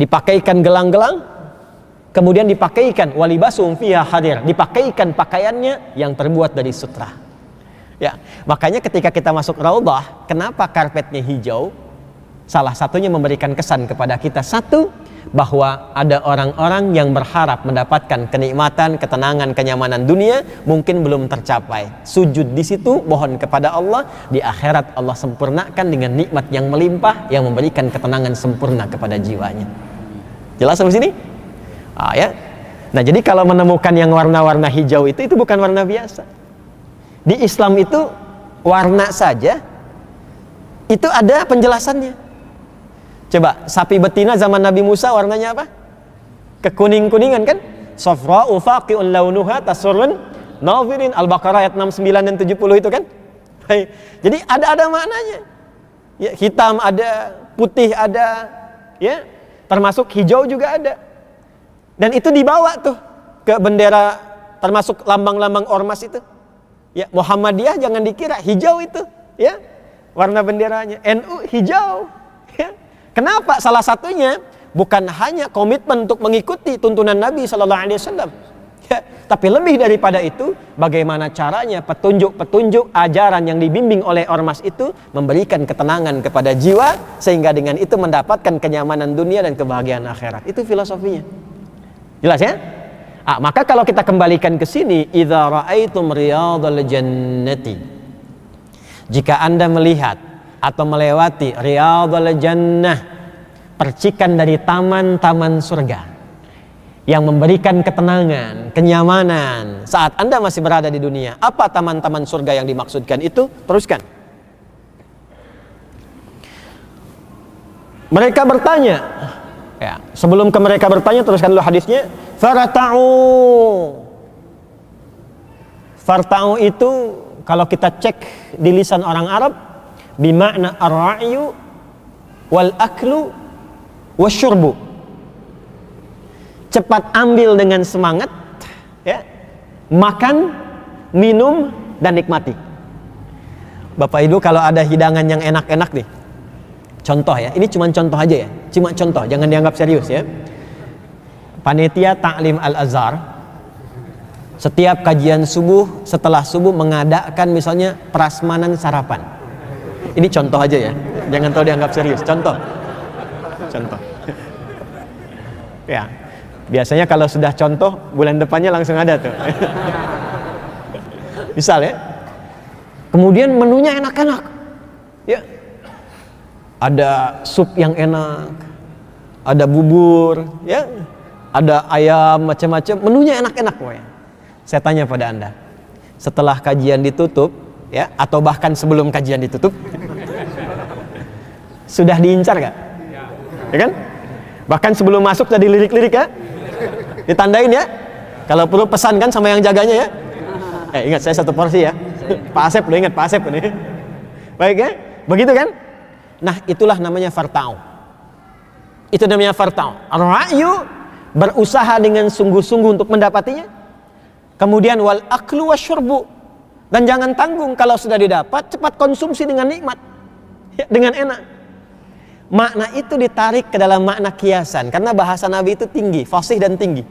S2: dipakaikan gelang-gelang, kemudian dipakaikan walibasum fiha harir, dipakaikan pakaiannya yang terbuat dari sutra. Ya, makanya ketika kita masuk raudhah, kenapa karpetnya hijau? Salah satunya memberikan kesan kepada kita, satu, bahwa ada orang-orang yang berharap mendapatkan kenikmatan, ketenangan, kenyamanan dunia mungkin belum tercapai. Sujud di situ, mohon kepada Allah, di akhirat Allah sempurnakan dengan nikmat yang melimpah yang memberikan ketenangan sempurna kepada jiwanya. Jelas sampai sini? Ya. Nah, jadi kalau menemukan yang warna-warna hijau itu bukan warna biasa. Di Islam itu warna saja itu ada penjelasannya. Coba sapi betina zaman Nabi Musa warnanya apa? Kekuning-kuningan kan? Safra'u faqi'un launuha tasurrun nadhirin. Al-Baqarah ayat 69 dan 70 itu kan? Jadi ada maknanya. Ya, hitam ada, putih ada, ya, termasuk hijau juga ada. Dan itu dibawa tuh ke bendera, termasuk lambang-lambang ormas itu. Ya, Muhammadiyah jangan dikira hijau itu, ya. Warna benderanya NU hijau. Ya. Kenapa? Salah satunya bukan hanya komitmen untuk mengikuti tuntunan Nabi sallallahu alaihi wasallam. Ya, tapi lebih daripada itu, bagaimana caranya petunjuk-petunjuk ajaran yang dibimbing oleh ormas itu memberikan ketenangan kepada jiwa, sehingga dengan itu mendapatkan kenyamanan dunia dan kebahagiaan akhirat. Itu filosofinya. Jelas ya? Maka kalau kita kembalikan ke sini, idza ra'aitum riyadhal jannati, jika Anda melihat atau melewati riyadhal jannah, percikan dari taman-taman surga yang memberikan ketenangan, kenyamanan saat Anda masih berada di dunia. Apa taman-taman surga yang dimaksudkan itu? Teruskan. Mereka bertanya, ya, sebelum ke mereka bertanya, teruskan dulu hadisnya. Farta'u itu kalau kita cek di lisan orang Arab, bimakna ar-ra'yu wal aklu wasyurbu. Cepat ambil dengan semangat, ya, makan, minum, dan nikmati. Bapak Ibu, kalau ada hidangan yang enak-enak nih, contoh ya, ini cuma contoh aja ya, cuma contoh, jangan dianggap serius ya. Panitia Ta'lim Al-Azhar setiap kajian subuh, setelah subuh mengadakan misalnya prasmanan sarapan. Ini contoh aja ya, jangan tahu dianggap serius, contoh. Ya. Biasanya kalau sudah contoh, bulan depannya langsung ada tuh. Misal ya. Kemudian menunya enak-enak. Ya. Ada sup yang enak, ada bubur, ya. Ada ayam macam-macam, menunya enak-enak pokoknya. Saya tanya pada Anda, setelah kajian ditutup, ya, atau bahkan sebelum kajian ditutup, sudah diincar gak? Ya kan? Bahkan sebelum masuk sudah dilirik-lirik ya? Ditandain ya, kalau perlu pesan kan sama yang jaganya ya. Ingat saya satu porsi ya. Pak Asep, lo ingat Pak Asep ini. Baik ya, begitu kan? Nah, itulah namanya farta'u. Itu namanya farta'u. Ar-ra'yu, berusaha dengan sungguh-sungguh untuk mendapatinya. Kemudian wal aklu wasyurbu, dan jangan tanggung kalau sudah didapat, cepat konsumsi dengan nikmat, ya, dengan enak. Makna itu ditarik ke dalam makna kiasan, karena bahasa Nabi itu tinggi, fasih dan tinggi.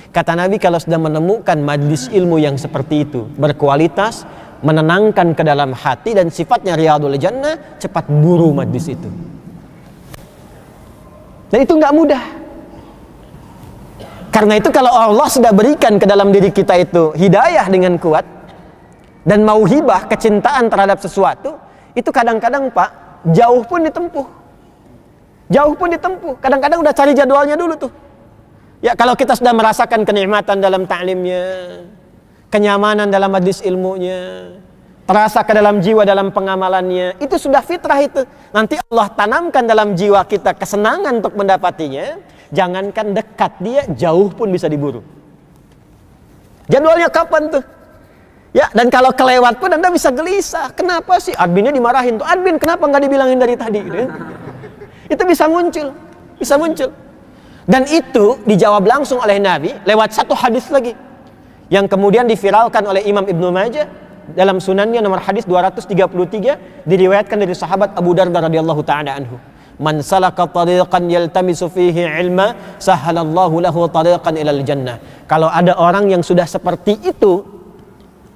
S2: Kata Nabi, kalau sudah menemukan majlis ilmu yang seperti itu, berkualitas, menenangkan ke dalam hati dan sifatnya riyadul jannah, cepat buru majlis itu. Dan itu nggak mudah. Karena itu kalau Allah sudah berikan ke dalam diri kita itu hidayah dengan kuat dan mauhibah, kecintaan terhadap sesuatu, itu kadang-kadang Pak, jauh pun ditempuh. Kadang-kadang udah cari jadwalnya dulu tuh. Ya, kalau kita sudah merasakan kenikmatan dalam ta'limnya, kenyamanan dalam majlis ilmunya, terasa ke dalam jiwa dalam pengamalannya, itu sudah fitrah itu. Nanti Allah tanamkan dalam jiwa kita kesenangan untuk mendapatinya. Jangankan dekat dia, jauh pun bisa diburu. Jadwalnya kapan tuh? Ya, dan kalau kelewat pun Anda bisa gelisah. Kenapa sih adminnya dimarahin tuh? Admin kenapa nggak dibilangin dari tadi? Gitu. Itu bisa muncul. Dan itu dijawab langsung oleh Nabi lewat satu hadis lagi yang kemudian diviralkan oleh Imam Ibnu Majah dalam sunannya nomor hadis 233, diriwayatkan dari sahabat Abu Darda radhiyallahu taala anhu. Man salaka tariqan yaltamisu fihi ilma sahhalallahu lahu tariqan ilal jannah. Kalau ada orang yang sudah seperti itu,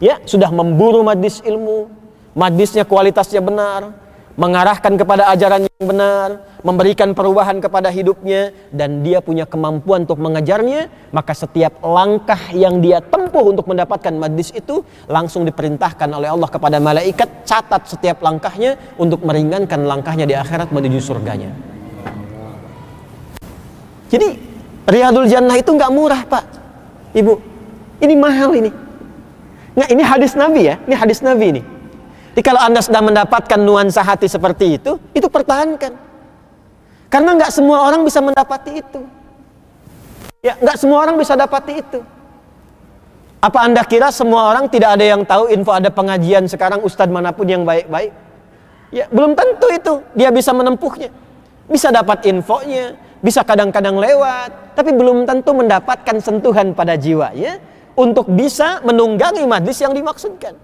S2: ya, sudah memburu majlis ilmu, majlisnya kualitasnya benar, mengarahkan kepada ajaran yang benar, memberikan perubahan kepada hidupnya, dan dia punya kemampuan untuk mengejarnya, maka setiap langkah yang dia tempuh untuk mendapatkan majlis itu langsung diperintahkan oleh Allah kepada malaikat, catat setiap langkahnya untuk meringankan langkahnya di akhirat menuju surganya. Jadi riyadul jannah itu nggak murah Pak, Ibu. Ini mahal ini. Nggak, ini hadis Nabi ya, ini hadis Nabi ini. Jadi kalau Anda sudah mendapatkan nuansa hati seperti itu pertahankan. Karena nggak semua orang bisa mendapati itu. Ya, nggak semua orang bisa dapati itu. Apa Anda kira semua orang tidak ada yang tahu info ada pengajian sekarang ustadz manapun yang baik-baik? Ya, belum tentu itu dia bisa menempuhnya. Bisa dapat infonya, bisa kadang-kadang lewat, tapi belum tentu mendapatkan sentuhan pada jiwanya untuk bisa menunggangi majlis yang dimaksudkan.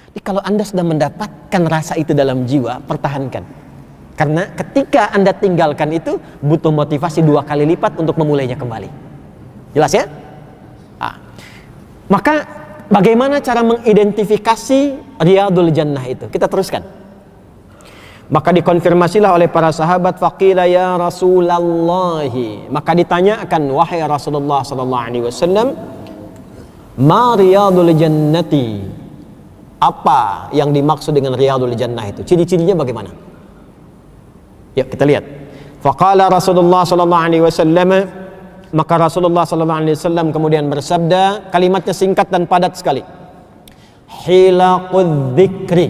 S2: Jadi kalau Anda sudah mendapatkan rasa itu dalam jiwa, pertahankan. Karena ketika Anda tinggalkan itu, butuh motivasi 2 kali lipat untuk memulainya kembali. Jelas ya? Maka bagaimana cara mengidentifikasi Riyadul Jannah itu? Kita teruskan. Maka dikonfirmasilah oleh para sahabat, faqila ya Rasulullah. Maka ditanyakan, wahai Rasulullah sallallahu alaihi wasallam, ma Riyadul Jannati? Apa yang dimaksud dengan Riyadul Jannah itu? Ciri-cirinya bagaimana? Yuk kita lihat. Faqala Rasulullah sallallahu alaihi wasallam, maka Rasulullah sallallahu alaihi wasallam kemudian bersabda, kalimatnya singkat dan padat sekali. Hilaqudz dzikri.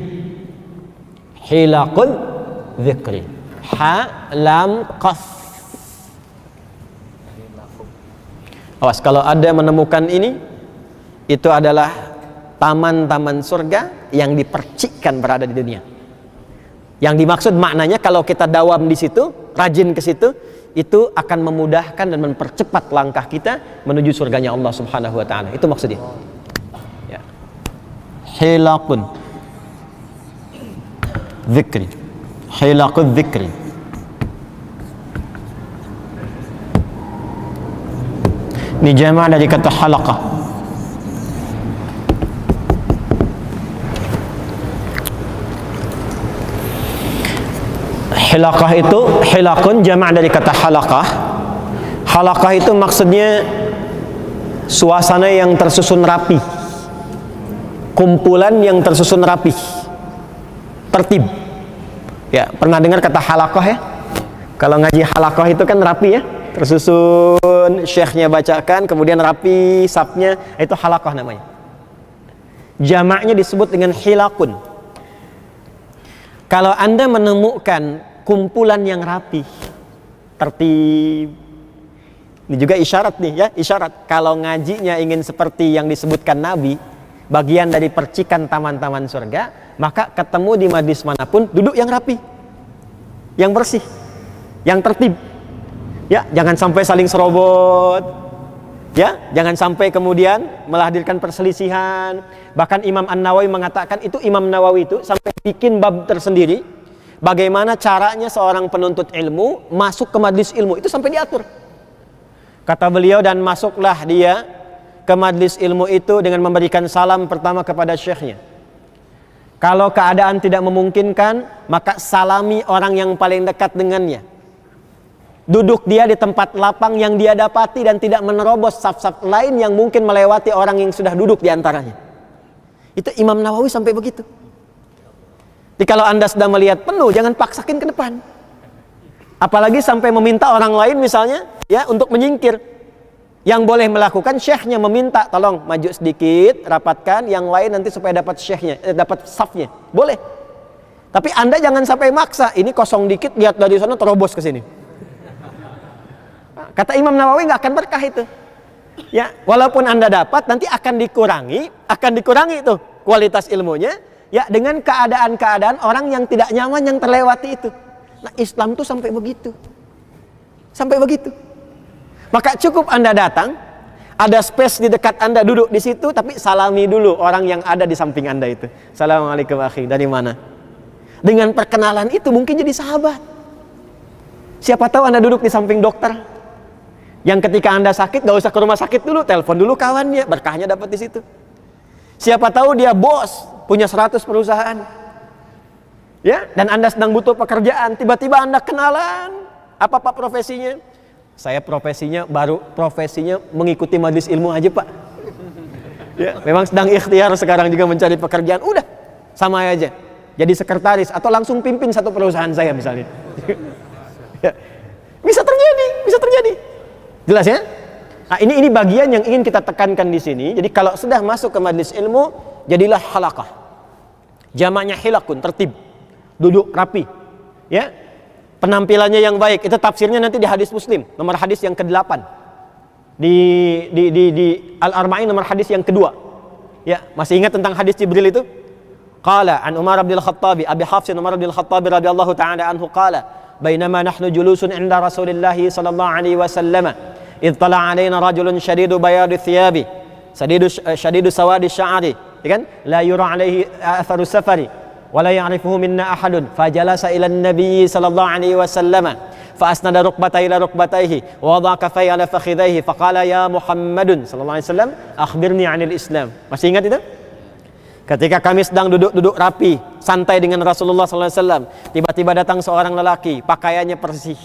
S2: Hilaqudz dzikri. Ha lam qaf. Awas kalau ada menemukan ini, itu adalah taman-taman surga yang dipercikkan berada di dunia. Yang dimaksud maknanya kalau kita dawam di situ, rajin ke situ, itu akan memudahkan dan mempercepat langkah kita menuju surganya Allah Subhanahu wa taala. Itu maksudnya. Ya. Hilaqun dzikri. Hilaqudz dzikri. Ini jama' dari kata halaqah. Hilaqah itu, hilaqun jama' dari kata halaqah. Halaqah itu maksudnya suasana yang tersusun rapi, kumpulan yang tersusun rapi, tertib. Ya, pernah dengar kata halaqah ya? Kalau ngaji halaqah itu kan rapi ya, tersusun, syekhnya bacakan, kemudian rapi, sapnya, itu halaqah namanya. Jamaknya disebut dengan hilaqun. Kalau Anda menemukan kumpulan yang rapi, tertib, ini juga isyarat nih ya, isyarat. Kalau ngajinya ingin seperti yang disebutkan Nabi, bagian dari percikan taman-taman surga, maka ketemu di majlis manapun duduk yang rapi, yang bersih, yang tertib. Ya, jangan sampai saling serobot. Ya, jangan sampai kemudian melahirkan perselisihan. Bahkan Imam An-Nawawi mengatakan, itu Imam Nawawi itu sampai bikin bab tersendiri, bagaimana caranya seorang penuntut ilmu masuk ke majlis ilmu, itu sampai diatur. Kata beliau, dan masuklah dia ke majlis ilmu itu dengan memberikan salam pertama kepada syekhnya. Kalau keadaan tidak memungkinkan, maka salami orang yang paling dekat dengannya. Duduk dia di tempat lapang yang dia dapati dan tidak menerobos saf-saf lain yang mungkin melewati orang yang sudah duduk di antaranya. Itu Imam Nawawi sampai begitu. Jadi kalau Anda sudah melihat penuh, jangan paksakin ke depan. Apalagi sampai meminta orang lain misalnya ya untuk menyingkir. Yang boleh melakukan, syekhnya meminta, tolong maju sedikit, rapatkan, yang lain nanti supaya dapat syekhnya, dapat safnya. Boleh. Tapi Anda jangan sampai maksa, ini kosong dikit, lihat dari sana terobos ke sini. Kata Imam Nawawi nggak akan berkah itu. Ya, walaupun Anda dapat, nanti akan dikurangi itu kualitas ilmunya, ya dengan keadaan-keadaan orang yang tidak nyaman yang terlewati itu. Nah, Islam tuh sampai begitu. Sampai begitu. Maka cukup Anda datang, ada space di dekat Anda, duduk di situ, tapi salami dulu orang yang ada di samping Anda itu. Assalamualaikum akhi, dari mana? Dengan perkenalan itu mungkin jadi sahabat. Siapa tahu Anda duduk di samping dokter, yang ketika Anda sakit gak usah ke rumah sakit dulu, telepon dulu kawannya, berkahnya dapat di situ. Siapa tahu dia bos, punya 100 perusahaan, ya, dan Anda sedang butuh pekerjaan, tiba-tiba Anda kenalan, apa Pak profesinya? Saya profesinya mengikuti majelis ilmu aja Pak. Ya, memang sedang ikhtiar sekarang juga mencari pekerjaan. Udah, sama aja. Jadi sekretaris atau langsung pimpin satu perusahaan saya misalnya. Ya, bisa terjadi. Jelas ya? Nah, ini bagian yang ingin kita tekankan di sini. Jadi kalau sudah masuk ke majelis ilmu, jadilah halaqah. Jamaknya hilaqun, tertib. Duduk rapi. Ya. Penampilannya yang baik, itu tafsirnya nanti di hadis Muslim, nomor hadis yang ke-8. Di Al-Arba'in nomor hadis yang kedua. Ya, masih ingat tentang hadis Jibril itu? Qala an Umar bin Al-Khattabi, Abi Hafsin Umar bin Al-Khattabi radhiyallahu ta'ala anhu qala, "Bainama nahnu julusun 'inda Rasulillah sallallahu alaihi wasallam, idh tala'a 'alaina rajulun shadidu bayadi thiyabi, shadidu sawadi sya'ri, ya kan? La yura 'alaihi atharu safari, wa la ya'rifuhu minna ahadun, fajalasa ila an-nabiy sallallahu alaihi wasallam, فأسند ركبتيه إلى ركبتيه ووضع كفيه على فخذيه فقال يا محمد صلى الله عليه وسلم أخبرني عن الإسلام." Masih ingat itu? Ketika kami sedang duduk rapi, santai dengan Rasulullah SAW, tiba-tiba datang seorang lelaki, pakaiannya bersih.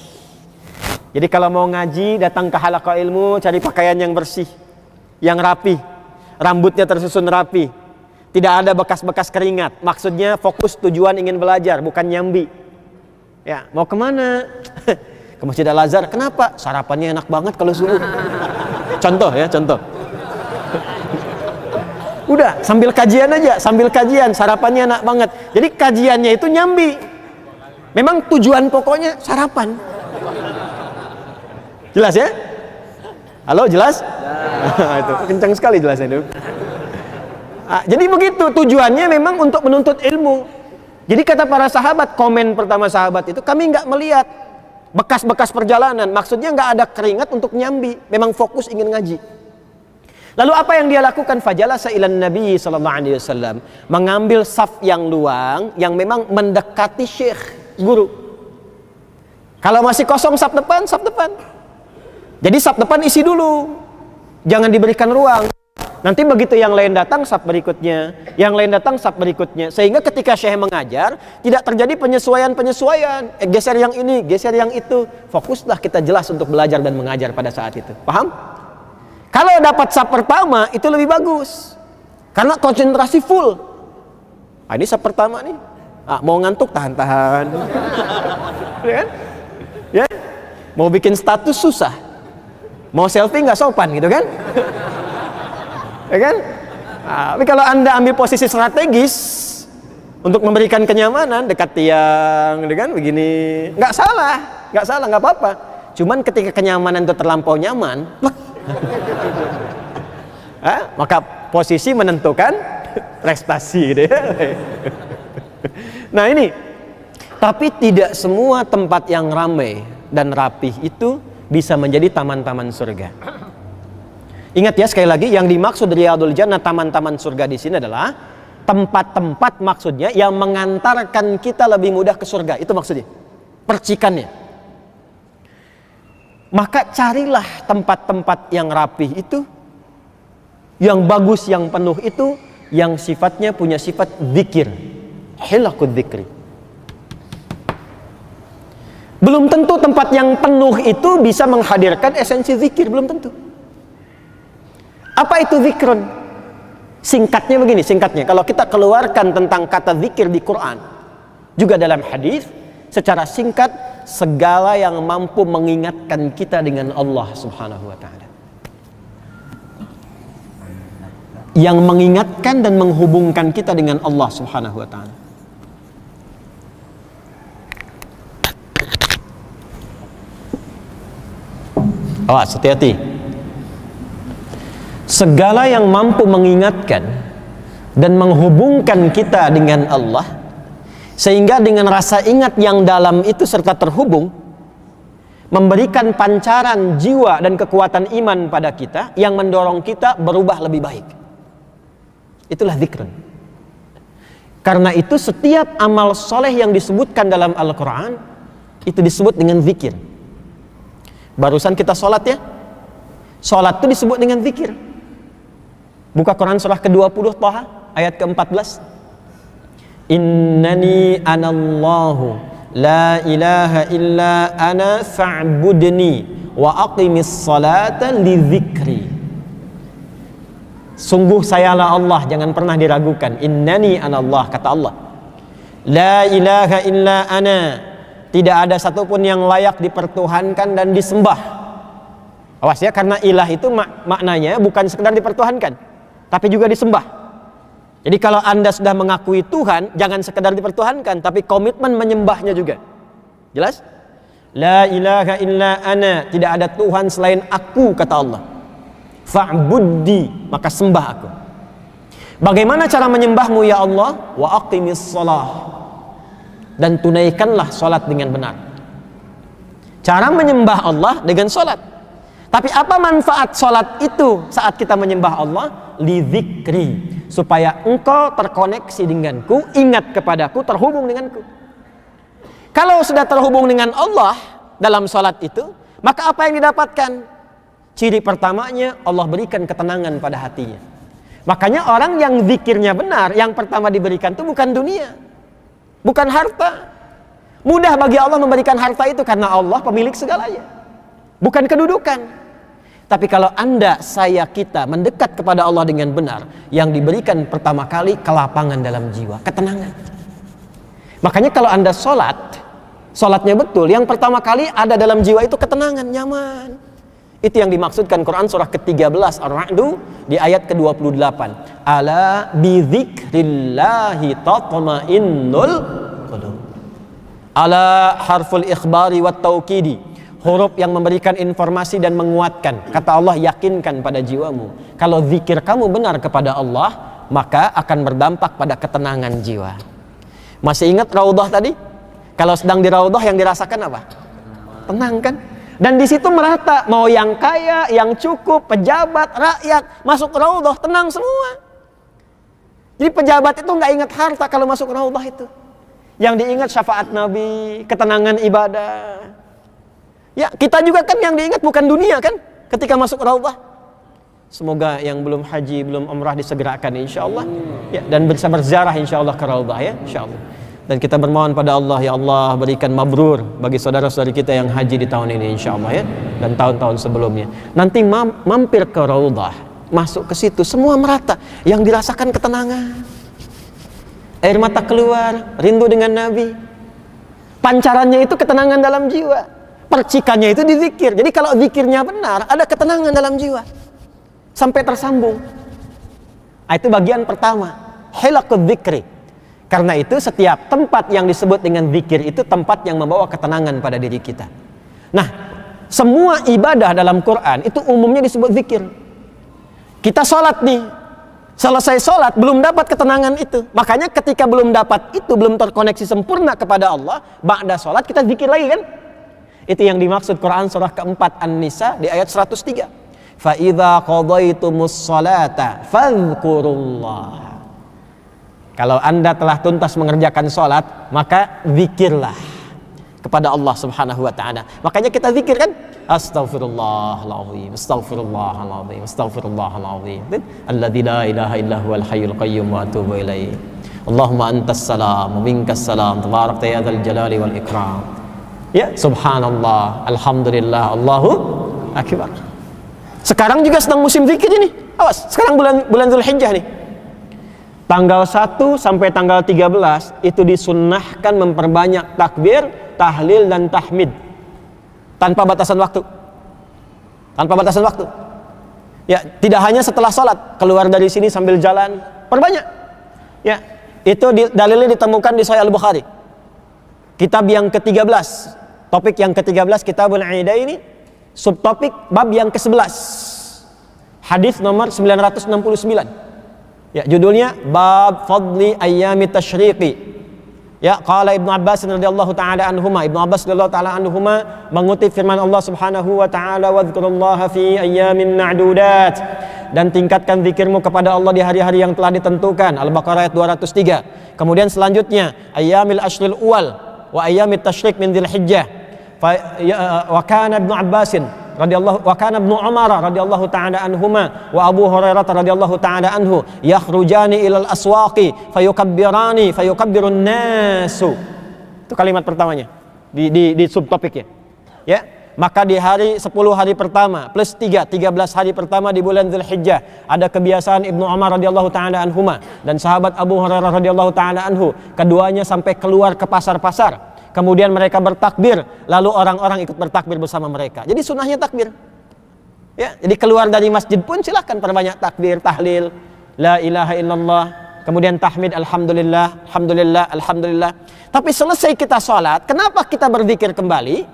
S2: Jadi kalau mau ngaji, datang ke halaqah ilmu, cari pakaian yang bersih, yang rapi, rambutnya tersusun rapi, tidak ada bekas-bekas keringat. Maksudnya fokus tujuan ingin belajar, bukan nyambi. Ya, mau kemana? Ke Masjid Al-Azhar. Kenapa? Sarapannya enak banget kalau subuh. Contoh ya, contoh. Udah, sambil kajian aja, sambil kajian, sarapannya enak banget. Jadi kajiannya itu nyambi. Memang tujuan pokoknya sarapan. Jelas ya? Halo, jelas? Itu kencang sekali jelasnya itu. Jadi begitu, tujuannya memang untuk menuntut ilmu. Jadi kata para sahabat, komen pertama sahabat itu, kami nggak melihat bekas-bekas perjalanan. Maksudnya nggak ada keringat untuk nyambi. Memang fokus ingin ngaji. Lalu apa yang dia lakukan? Fajalasa ilan Nabi sallallahu alaihi wasallam, mengambil saf yang luang yang memang mendekati syekh guru. Kalau masih kosong saf depan, saf depan. Jadi saf depan isi dulu. Jangan diberikan ruang. Nanti begitu yang lain datang, saf berikutnya, yang lain datang, saf berikutnya. Sehingga ketika syekh mengajar, tidak terjadi penyesuaian-penyesuaian. Geser yang ini, geser yang itu. Fokuslah kita jelas untuk belajar dan mengajar pada saat itu. Paham? Kalau dapat saf pertama, itu lebih bagus. Karena konsentrasi full. Ini saf pertama nih. Mau ngantuk, tahan-tahan. Ya kan? Ya? Mau bikin status susah. Mau selfie nggak sopan gitu kan? Ya kan? Tapi kalau Anda ambil posisi strategis untuk memberikan kenyamanan, dekat tiang, gitu kan? Begini, nggak salah, nggak apa-apa. Cuman ketika kenyamanan itu terlampau nyaman, maka posisi menentukan prestasi, gitu ya. Nah ini, tapi tidak semua tempat yang ramai dan rapih itu bisa menjadi taman-taman surga. Ingat ya, sekali lagi, yang dimaksud Riyadul Jannah, taman-taman surga di sini adalah tempat-tempat maksudnya yang mengantarkan kita lebih mudah ke surga. Itu maksudnya, percikannya. Maka carilah tempat-tempat yang rapih itu, yang bagus, yang penuh itu, yang sifatnya punya sifat zikir, hilaqud dzikri. Belum tentu tempat yang penuh itu bisa menghadirkan esensi zikir, belum tentu. Apa itu zikrun? Singkatnya begini, kalau kita keluarkan tentang kata zikir di Quran, juga dalam hadis, secara singkat, segala yang mampu mengingatkan kita dengan Allah Subhanahu wa ta'ala. Yang mengingatkan dan menghubungkan kita dengan Allah Subhanahu wa ta'ala. Awas, hati-hati. Segala yang mampu mengingatkan dan menghubungkan kita dengan Allah, sehingga dengan rasa ingat yang dalam itu serta terhubung, memberikan pancaran jiwa dan kekuatan iman pada kita yang mendorong kita berubah lebih baik. Itulah zikrun. Karena itu setiap amal soleh yang disebutkan dalam Al-Quran itu disebut dengan zikir. Barusan kita sholat ya, sholat itu disebut dengan zikir. Buka Quran surah ke-20 Thaha ayat ke-14. Innani anallahu la ilaha illa ana fa'budni wa aqimis salata li dzikri. Sungguh sayalah Allah, jangan pernah diragukan. Innani anallah, kata Allah. La ilaha illa ana, tidak ada satupun yang layak dipertuhankan dan disembah. Awas ya, karena ilah itu maknanya bukan sekedar dipertuhankan, tapi juga disembah. Jadi kalau Anda sudah mengakui Tuhan, jangan sekedar dipertuhankan, tapi komitmen menyembahnya juga. Jelas? La ilaha illa ana, tidak ada Tuhan selain aku, kata Allah. Fa'buddi, maka sembah aku. Bagaimana cara menyembahmu ya Allah? Wa aqimis shalah. Dan tunaikanlah salat dengan benar. Cara menyembah Allah dengan salat. Tapi apa manfaat salat itu saat kita menyembah Allah? Lidzikri, supaya engkau terkoneksi denganku, ingat kepadaku, terhubung denganku. Kalau sudah terhubung dengan Allah dalam salat itu, maka apa yang didapatkan? Ciri pertamanya, Allah berikan ketenangan pada hatinya. Makanya orang yang zikirnya benar, yang pertama diberikan itu bukan dunia, bukan harta. Mudah bagi Allah memberikan harta itu karena Allah pemilik segalanya, bukan kedudukan. Tapi kalau Anda, saya, kita mendekat kepada Allah dengan benar, yang diberikan pertama kali kelapangan dalam jiwa, ketenangan. Makanya kalau Anda sholatnya betul, yang pertama kali ada dalam jiwa itu ketenangan, nyaman. Itu yang dimaksudkan Quran surah ke-13 Ar-Ra'du di ayat ke-28. Ala bidzikrillahi tatma'innul qulub. Ala harful ikhbari wat taukidi, huruf yang memberikan informasi dan menguatkan. Kata Allah, yakinkan pada jiwamu. Kalau zikir kamu benar kepada Allah, maka akan berdampak pada ketenangan jiwa. Masih ingat raudhah tadi? Kalau sedang di raudhah yang dirasakan apa? Tenang kan? Dan di situ merata, mau yang kaya, yang cukup, pejabat, rakyat, masuk raudhah tenang semua. Jadi pejabat itu nggak ingat harta kalau masuk raudhah itu. Yang diingat syafaat Nabi, ketenangan ibadah. Ya, kita juga kan yang diingat bukan dunia kan, ketika masuk raudhah. Semoga yang belum haji, belum umrah disegerakan insyaallah. Ya, dan bisa berziarah insyaallah ke raudhah ya, insyaallah. Dan kita bermohon pada Allah, ya Allah berikan mabrur bagi saudara-saudari kita yang haji di tahun ini insyaallah ya, dan tahun-tahun sebelumnya. Nanti mampir ke raudhah, masuk ke situ semua merata, yang dirasakan ketenangan. Air mata keluar, rindu dengan Nabi. Pancarannya itu ketenangan dalam jiwa. Percikannya itu di zikir. Jadi kalau zikirnya benar, ada ketenangan dalam jiwa. Sampai tersambung. Itu bagian pertama, hilaqud dzikri. Karena itu setiap tempat yang disebut dengan zikir itu tempat yang membawa ketenangan pada diri kita. Nah, semua ibadah dalam Quran itu umumnya disebut zikir. Kita sholat nih, selesai sholat belum dapat ketenangan itu. Makanya ketika belum dapat itu, belum terkoneksi sempurna kepada Allah, ba'da sholat kita zikir lagi kan? Itu yang dimaksud Quran surah keempat An-Nisa di ayat 103. Fa idza qadaitumus sholata fadhkurullah. Kalau Anda telah tuntas mengerjakan sholat, maka zikirlah kepada Allah Subhanahu wa ta'ala. Makanya kita zikir kan? Astaghfirullahaladzim, astaghfirullahaladzim, astaghfirullahaladzim. Alladzi la ilaha illa huwal hayyul qayyum wa atubu ilaih. Allahumma antas salam wa minkas salam, tabarakta ya dzal jalali wal ikram. Ya, subhanallah, alhamdulillah, Allahu akbar. Sekarang juga sedang musim zikir ini. Awas, sekarang bulan Dzulhijjah nih. Tanggal 1 sampai tanggal 13 itu disunnahkan memperbanyak takbir, tahlil dan tahmid tanpa batasan waktu. Tanpa batasan waktu. Ya, tidak hanya setelah salat, keluar dari sini sambil jalan, perbanyak. Ya, itu dalilnya ditemukan di Sahih Al-Bukhari. Kitab yang ke-13, topik yang ke-13 Kitabul Aidaini, subtopik bab yang ke-11. Hadis nomor 969. Ya, judulnya bab fadli ayyami tasyriqi. Ya, qala Ibnu Abbas radhiyallahu taala anhuma. Ibnu Abbas radhiyallahu taala anhuma mengutip firman Allah Subhanahu wa taala, "Wadhkurullaha fi ayyamin ma'dudat." Dan tingkatkan zikirmu kepada Allah di hari-hari yang telah ditentukan. Al-Baqarah ayat 203. Kemudian selanjutnya, ayyamil ashril awal wa ayyamit tasyriq min Dzulhijjah. Wa kana Ibnu Abbasin radhiyallahu wa kana Ibnu Umar radhiyallahu ta'ala anhuma wa Abu Hurairah radhiyallahu ta'ala anhu yakhrujani ilal aswaqi fayukabbirani fayukabbirun nasu. Itu kalimat pertamanya di subtopiknya. Ya, maka di hari 10 hari pertama plus 13 hari pertama di bulan Dzulhijjah ada kebiasaan Ibnu Umar radhiyallahu ta'ala anhuma dan sahabat Abu Hurairah radhiyallahu ta'ala anhu, keduanya sampai keluar ke pasar-pasar. Kemudian mereka bertakbir, lalu orang-orang ikut bertakbir bersama mereka. Jadi sunnahnya takbir. Ya, jadi keluar dari masjid pun silahkan perbanyak takbir, tahlil, la ilaha illallah, kemudian tahmid, alhamdulillah, alhamdulillah, alhamdulillah. Tapi selesai kita sholat, kenapa kita berzikir kembali?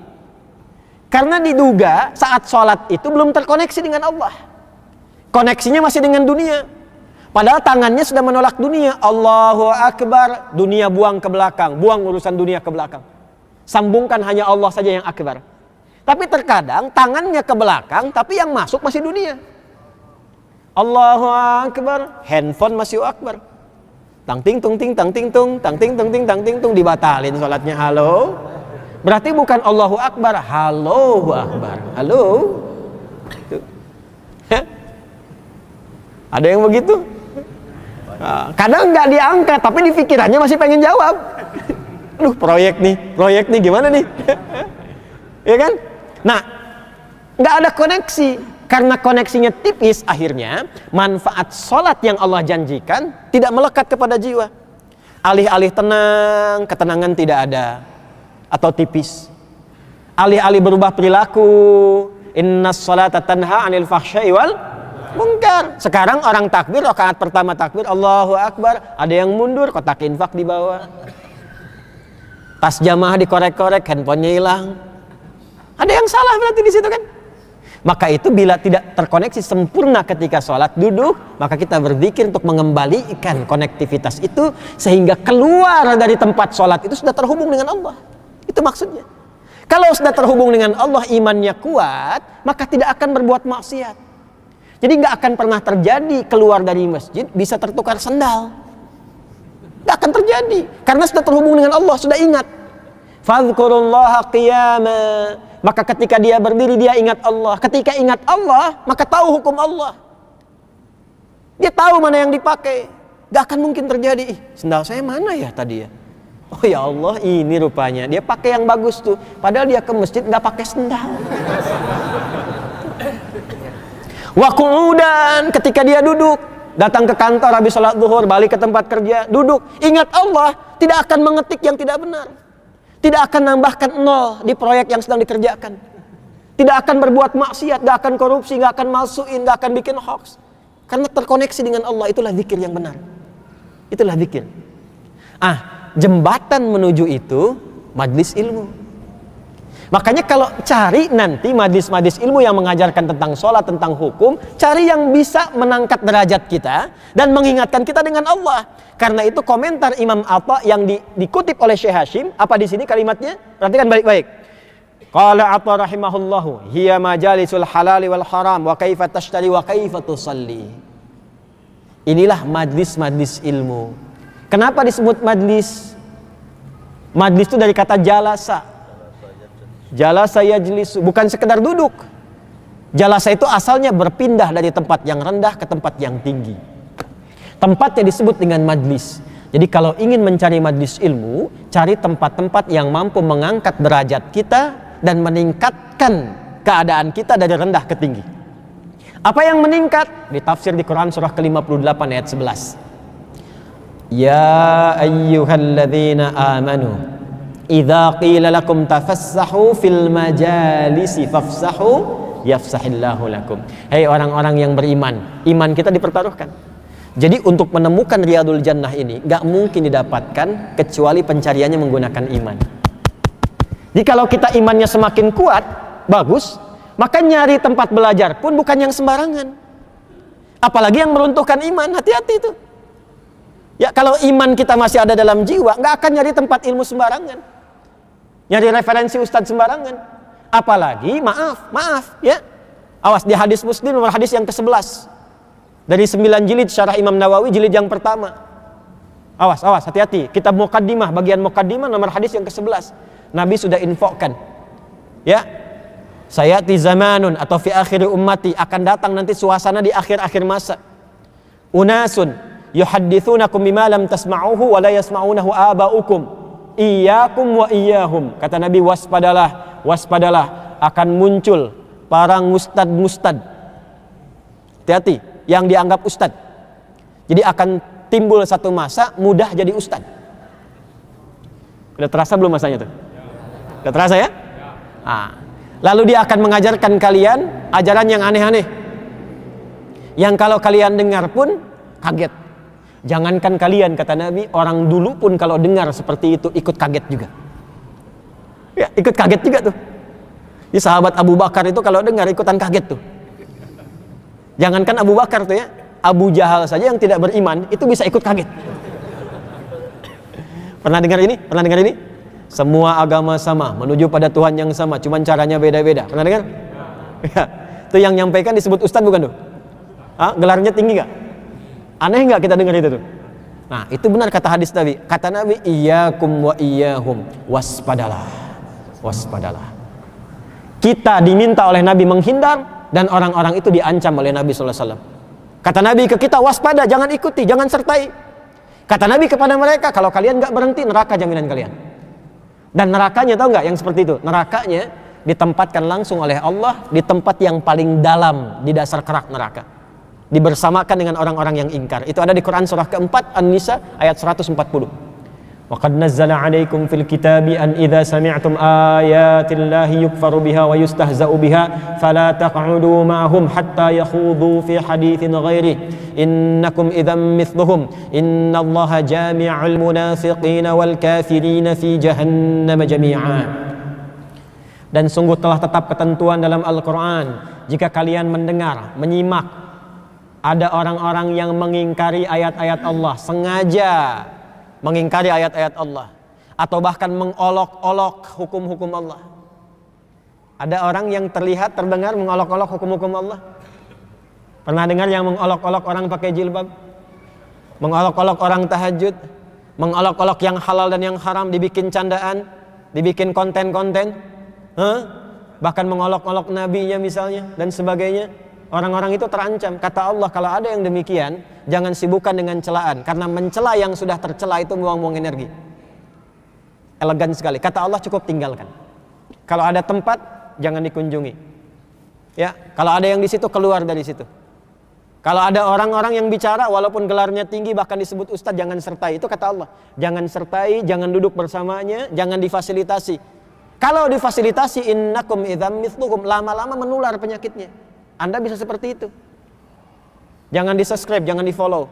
S2: Karena diduga saat sholat itu belum terkoneksi dengan Allah. Koneksinya masih dengan dunia. Padahal tangannya sudah menolak dunia. Allahu Akbar, dunia buang ke belakang, buang urusan dunia ke belakang. Sambungkan hanya Allah saja yang akbar. Tapi terkadang tangannya ke belakang, tapi yang masuk masih dunia. Allahu Akbar, handphone masih akbar. Tang ting tung ting tang ting tung, tang ting tung ting tang ting tung, dibatalin sholatnya. Halo. Berarti bukan Allahu Akbar, halo Akbar. Halo. Ada yang begitu? Kadang nggak diangkat, tapi di pikirannya masih pengen jawab. Aduh, proyek nih gimana nih? Ya kan? Nah, nggak ada koneksi. Karena koneksinya tipis, akhirnya manfaat sholat yang Allah janjikan tidak melekat kepada jiwa. Alih-alih tenang, ketenangan tidak ada atau tipis. Alih-alih berubah perilaku, innas sholata tanha 'anil fahsya'i wal munkar. Sekarang orang takbir, rakaat pertama takbir, Allahu Akbar, ada yang mundur, kotak infak di bawah. Tas jamaah dikorek-korek, handphonenya hilang. Ada yang salah berarti di situ kan? Maka itu bila tidak terkoneksi sempurna ketika sholat duduk, maka kita berzikir untuk mengembalikan konektivitas itu sehingga keluar dari tempat sholat itu sudah terhubung dengan Allah. Itu maksudnya. Kalau sudah terhubung dengan Allah, imannya kuat, maka tidak akan berbuat maksiat. Jadi nggak akan pernah terjadi keluar dari masjid bisa tertukar sendal. Nggak akan terjadi karena sudah terhubung dengan Allah, sudah ingat. Fadhkurullaha qiyama. Maka ketika dia berdiri dia ingat Allah. Ketika ingat Allah, maka tahu hukum Allah. Dia tahu mana yang dipakai. Nggak akan mungkin terjadi. Sendal saya mana ya tadi ya? Oh ya Allah, ini rupanya dia pakai yang bagus tuh. Padahal dia ke masjid nggak pakai sendal. Wa qu'udan, ketika dia duduk, datang ke kantor habis sholat zuhur, balik ke tempat kerja, duduk, ingat Allah, tidak akan mengetik yang tidak benar, tidak akan nambahkan nol di proyek yang sedang dikerjakan, tidak akan berbuat maksiat, gak akan korupsi, gak akan malsuin, gak akan bikin hoax, karena terkoneksi dengan Allah. Itulah zikir yang benar, itulah zikir. Jembatan menuju itu majlis ilmu. Makanya kalau cari nanti majlis-majlis ilmu yang mengajarkan tentang sholat, tentang hukum, cari yang bisa menangkat derajat kita dan mengingatkan kita dengan Allah. Karena itu komentar Imam Atha yang dikutip oleh Syekh Hashim, apa di sini kalimatnya? Perhatikan baik-baik. Qala Atha rahimahullahu, hiya majalisul halali wal haram wa kaifa tashtari wa kaifa tusalli. Inilah majlis-majlis ilmu. Kenapa disebut majlis? Majlis itu dari kata jalasa. Jalasa yajlisu, bukan sekedar duduk. Jalasa itu asalnya berpindah dari tempat yang rendah ke tempat yang tinggi. Tempatnya disebut dengan majlis. Jadi kalau ingin mencari majlis ilmu, cari tempat-tempat yang mampu mengangkat derajat kita dan meningkatkan keadaan kita dari rendah ke tinggi. Apa yang meningkat? Ditafsir di Quran surah ke-58 ayat 11. Ya ayyuhalladzina amanu idza qila lakum tafassahu fil majalisi fafsahu yafsahillahu lakum. Hei orang-orang yang beriman, iman kita dipertaruhkan. Jadi untuk menemukan Riyadul Jannah ini gak mungkin didapatkan kecuali pencariannya menggunakan iman. Jadi kalau kita imannya semakin kuat, bagus, maka nyari tempat belajar pun bukan yang sembarangan. Apalagi yang meruntuhkan iman, hati-hati itu. Ya kalau iman kita masih ada dalam jiwa, gak akan nyari tempat ilmu sembarangan. Nyari referensi ustadz sembarangan. Apalagi maaf ya. Awas, di hadis Muslim nomor hadis yang ke-11 dari 9 jilid syarah Imam Nawawi jilid yang pertama. Awas, hati-hati. Kitab Muqaddimah, bagian Muqaddimah nomor hadis yang ke-11. Nabi sudah infokan. Ya. Sayati zamanun atau fi akhir ummati, akan datang nanti suasana di akhir-akhir masa. Unasun yuhadditsunakum bima lam tasma'uhu wa la yasma'unahu aba'ukum. Iyyakum wa iyyahum. Kata Nabi, waspadalah akan muncul para mustad. Hati-hati, yang dianggap ustad. Jadi akan timbul satu masa mudah jadi ustad. Udah terasa belum masanya tuh? Udah terasa ya? Lalu dia akan mengajarkan kalian ajaran yang aneh-aneh, yang kalau kalian dengar pun kaget. Jangankan kalian, kata Nabi, orang dulu pun kalau dengar seperti itu ikut kaget juga. Ya, ikut kaget juga tuh. Di sahabat Abu Bakar itu kalau dengar ikutan kaget tuh. Jangankan Abu Bakar tuh ya, Abu Jahal saja yang tidak beriman itu bisa ikut kaget. Pernah dengar ini? Pernah dengar ini? Semua agama sama, menuju pada Tuhan yang sama, cuman caranya beda-beda. Pernah dengar? Ya. Itu yang nyampaikan disebut ustaz bukan tuh? Gelarnya tinggi gak? Aneh gak kita dengar itu tuh? Nah, itu benar kata hadis Nabi. Kata Nabi, iyyakum wa iyyahum, waspadalah. Waspadalah. Kita diminta oleh Nabi menghindar, dan orang-orang itu diancam oleh Nabi sallallahu alaihi wasallam. Kata Nabi ke kita, waspada, jangan ikuti, jangan sertai. Kata Nabi kepada mereka, kalau kalian gak berhenti, neraka jaminan kalian. Dan nerakanya tahu gak yang seperti itu? Nerakanya ditempatkan langsung oleh Allah di tempat yang paling dalam di dasar kerak neraka. Dibersamakan dengan orang-orang yang ingkar. Itu ada di Quran surah keempat An-Nisa ayat 140. Wa qad nazzala 'alaikum fil kitabi an idza sami'tum ayatillahi yukfaru biha wa yustahza'u biha fala taq'udu ma'hum hatta yakhudu fi haditsin ghairi innakum idzam mithluhum innallaha jami'ul munafiqina wal kafirina fi jahannam jami'a. Dan sungguh telah tetap ketentuan dalam Al-Quran, jika kalian mendengar, menyimak ada orang-orang yang mengingkari ayat-ayat Allah, sengaja mengingkari ayat-ayat Allah, atau bahkan mengolok-olok hukum-hukum Allah. Ada orang yang terlihat, terdengar mengolok-olok hukum-hukum Allah. Pernah dengar yang mengolok-olok orang pakai jilbab? Mengolok-olok orang tahajud? Mengolok-olok yang halal dan yang haram, dibikin candaan, dibikin konten-konten? Bahkan mengolok-olok nabinya misalnya, dan sebagainya. Orang-orang itu terancam. Kata Allah, kalau ada yang demikian, jangan sibukkan dengan celaan, karena mencela yang sudah tercela itu buang-buang energi. Elegan sekali. Kata Allah, cukup tinggalkan. Kalau ada tempat, jangan dikunjungi. Ya, kalau ada yang di situ, keluar dari situ. Kalau ada orang-orang yang bicara, walaupun gelarnya tinggi, bahkan disebut ustadz, jangan sertai. Itu kata Allah. Jangan sertai, jangan duduk bersamanya, jangan difasilitasi. Kalau difasilitasi, innakum idzam mithluhum, lama-lama menular penyakitnya. Anda bisa seperti itu. Jangan di-subscribe, jangan di-follow.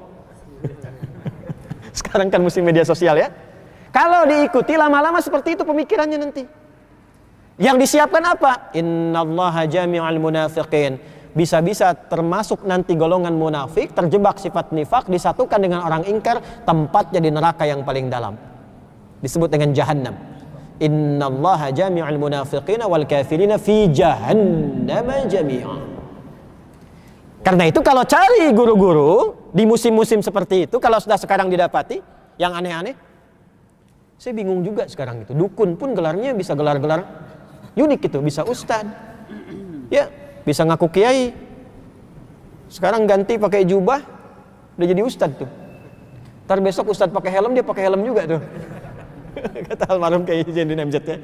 S2: Sekarang kan musim media sosial ya. Kalau diikuti lama-lama seperti itu pemikirannya nanti. Yang disiapkan apa? Innallaha jami'ul munafiqin. Bisa-bisa termasuk nanti golongan munafik, terjebak sifat nifak, disatukan dengan orang ingkar, tempatnya di neraka yang paling dalam. Disebut dengan jahannam. Innallaha jami'ul munafiqina wal kafirina fi jahannam jami'a. Karena itu kalau cari guru-guru di musim-musim seperti itu, kalau sudah sekarang didapati yang aneh-aneh, saya bingung juga sekarang itu. Dukun pun gelarnya bisa gelar-gelar unik itu, bisa ustadz, ya, bisa ngaku kiai. Sekarang ganti pakai jubah, udah jadi ustadz tuh. Ntar besok ustadz pakai helm, dia pakai helm juga tuh. Kata almarhum Kiai Zainuddin MZ ya.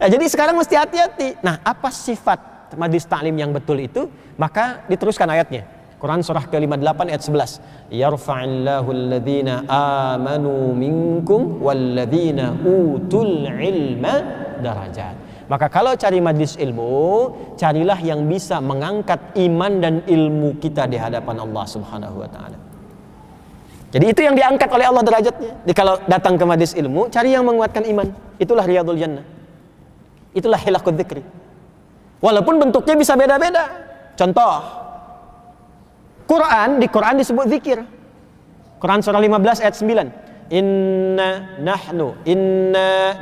S2: Jadi sekarang mesti hati-hati. Nah, apa sifat majlis ta'lim yang betul itu? Maka diteruskan ayatnya. Quran surah ke-58 ayat 11. Yarfa'illahu alladhina amanu minkum walladhina utul ilma darajat. Maka kalau cari majlis ilmu, carilah yang bisa mengangkat iman dan ilmu kita di hadapan Allah Subhanahu wa taala. Jadi itu yang diangkat oleh Allah derajatnya. Jadi kalau datang ke majlis ilmu, cari yang menguatkan iman. Itulah riyadul jannah. Itulah hilaqud dzikri. Walaupun bentuknya bisa beda-beda. Contoh, di Quran disebut zikir. Quran surah 15 ayat 9. Inna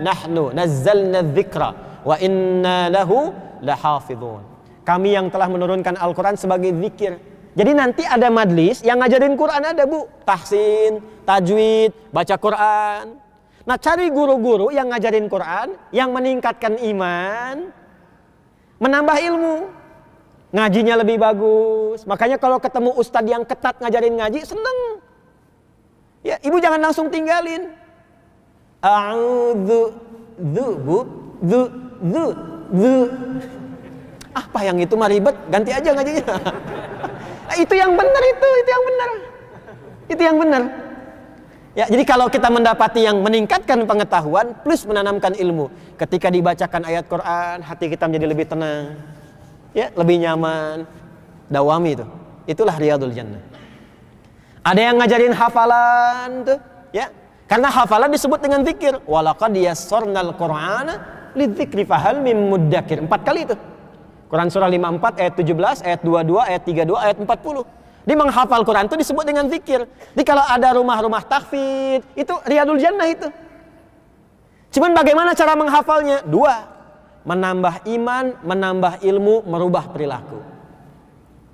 S2: nahnu nazzalna dzikra wa inna lahu lahafizun. Kami yang telah menurunkan Al-Quran sebagai zikir. Jadi nanti ada majlis yang ngajarin Quran, ada Bu, tahsin, tajwid, baca Quran. Nah, cari guru-guru yang ngajarin Quran, yang meningkatkan iman, menambah ilmu, ngajinya lebih bagus. Makanya kalau ketemu ustadz yang ketat ngajarin ngaji, seneng. Ya, ibu jangan langsung tinggalin. Apa yang itu mah ribet, ganti aja ngajinya. Itu yang benar, itu yang benar. Itu yang benar. Ya, jadi kalau kita mendapati yang meningkatkan pengetahuan plus menanamkan ilmu, ketika dibacakan ayat Quran, hati kita menjadi lebih tenang. Ya, lebih nyaman. Dawami itu. Itulah riyadul jannah. Ada yang ngajarin hafalan tuh, ya. Karena hafalan disebut dengan zikir. Walaqad yassarnal Qur'ana lidzikri fahal mim muddakir. 4 kali itu. Quran surah 54 ayat 17, ayat 22, ayat 32, ayat 40. Dia menghafal Quran itu disebut dengan zikir. Jadi kalau ada rumah-rumah tahfidz, itu Riyadul Jannah itu. Cuman bagaimana cara menghafalnya? 2. Menambah iman, menambah ilmu, merubah perilaku.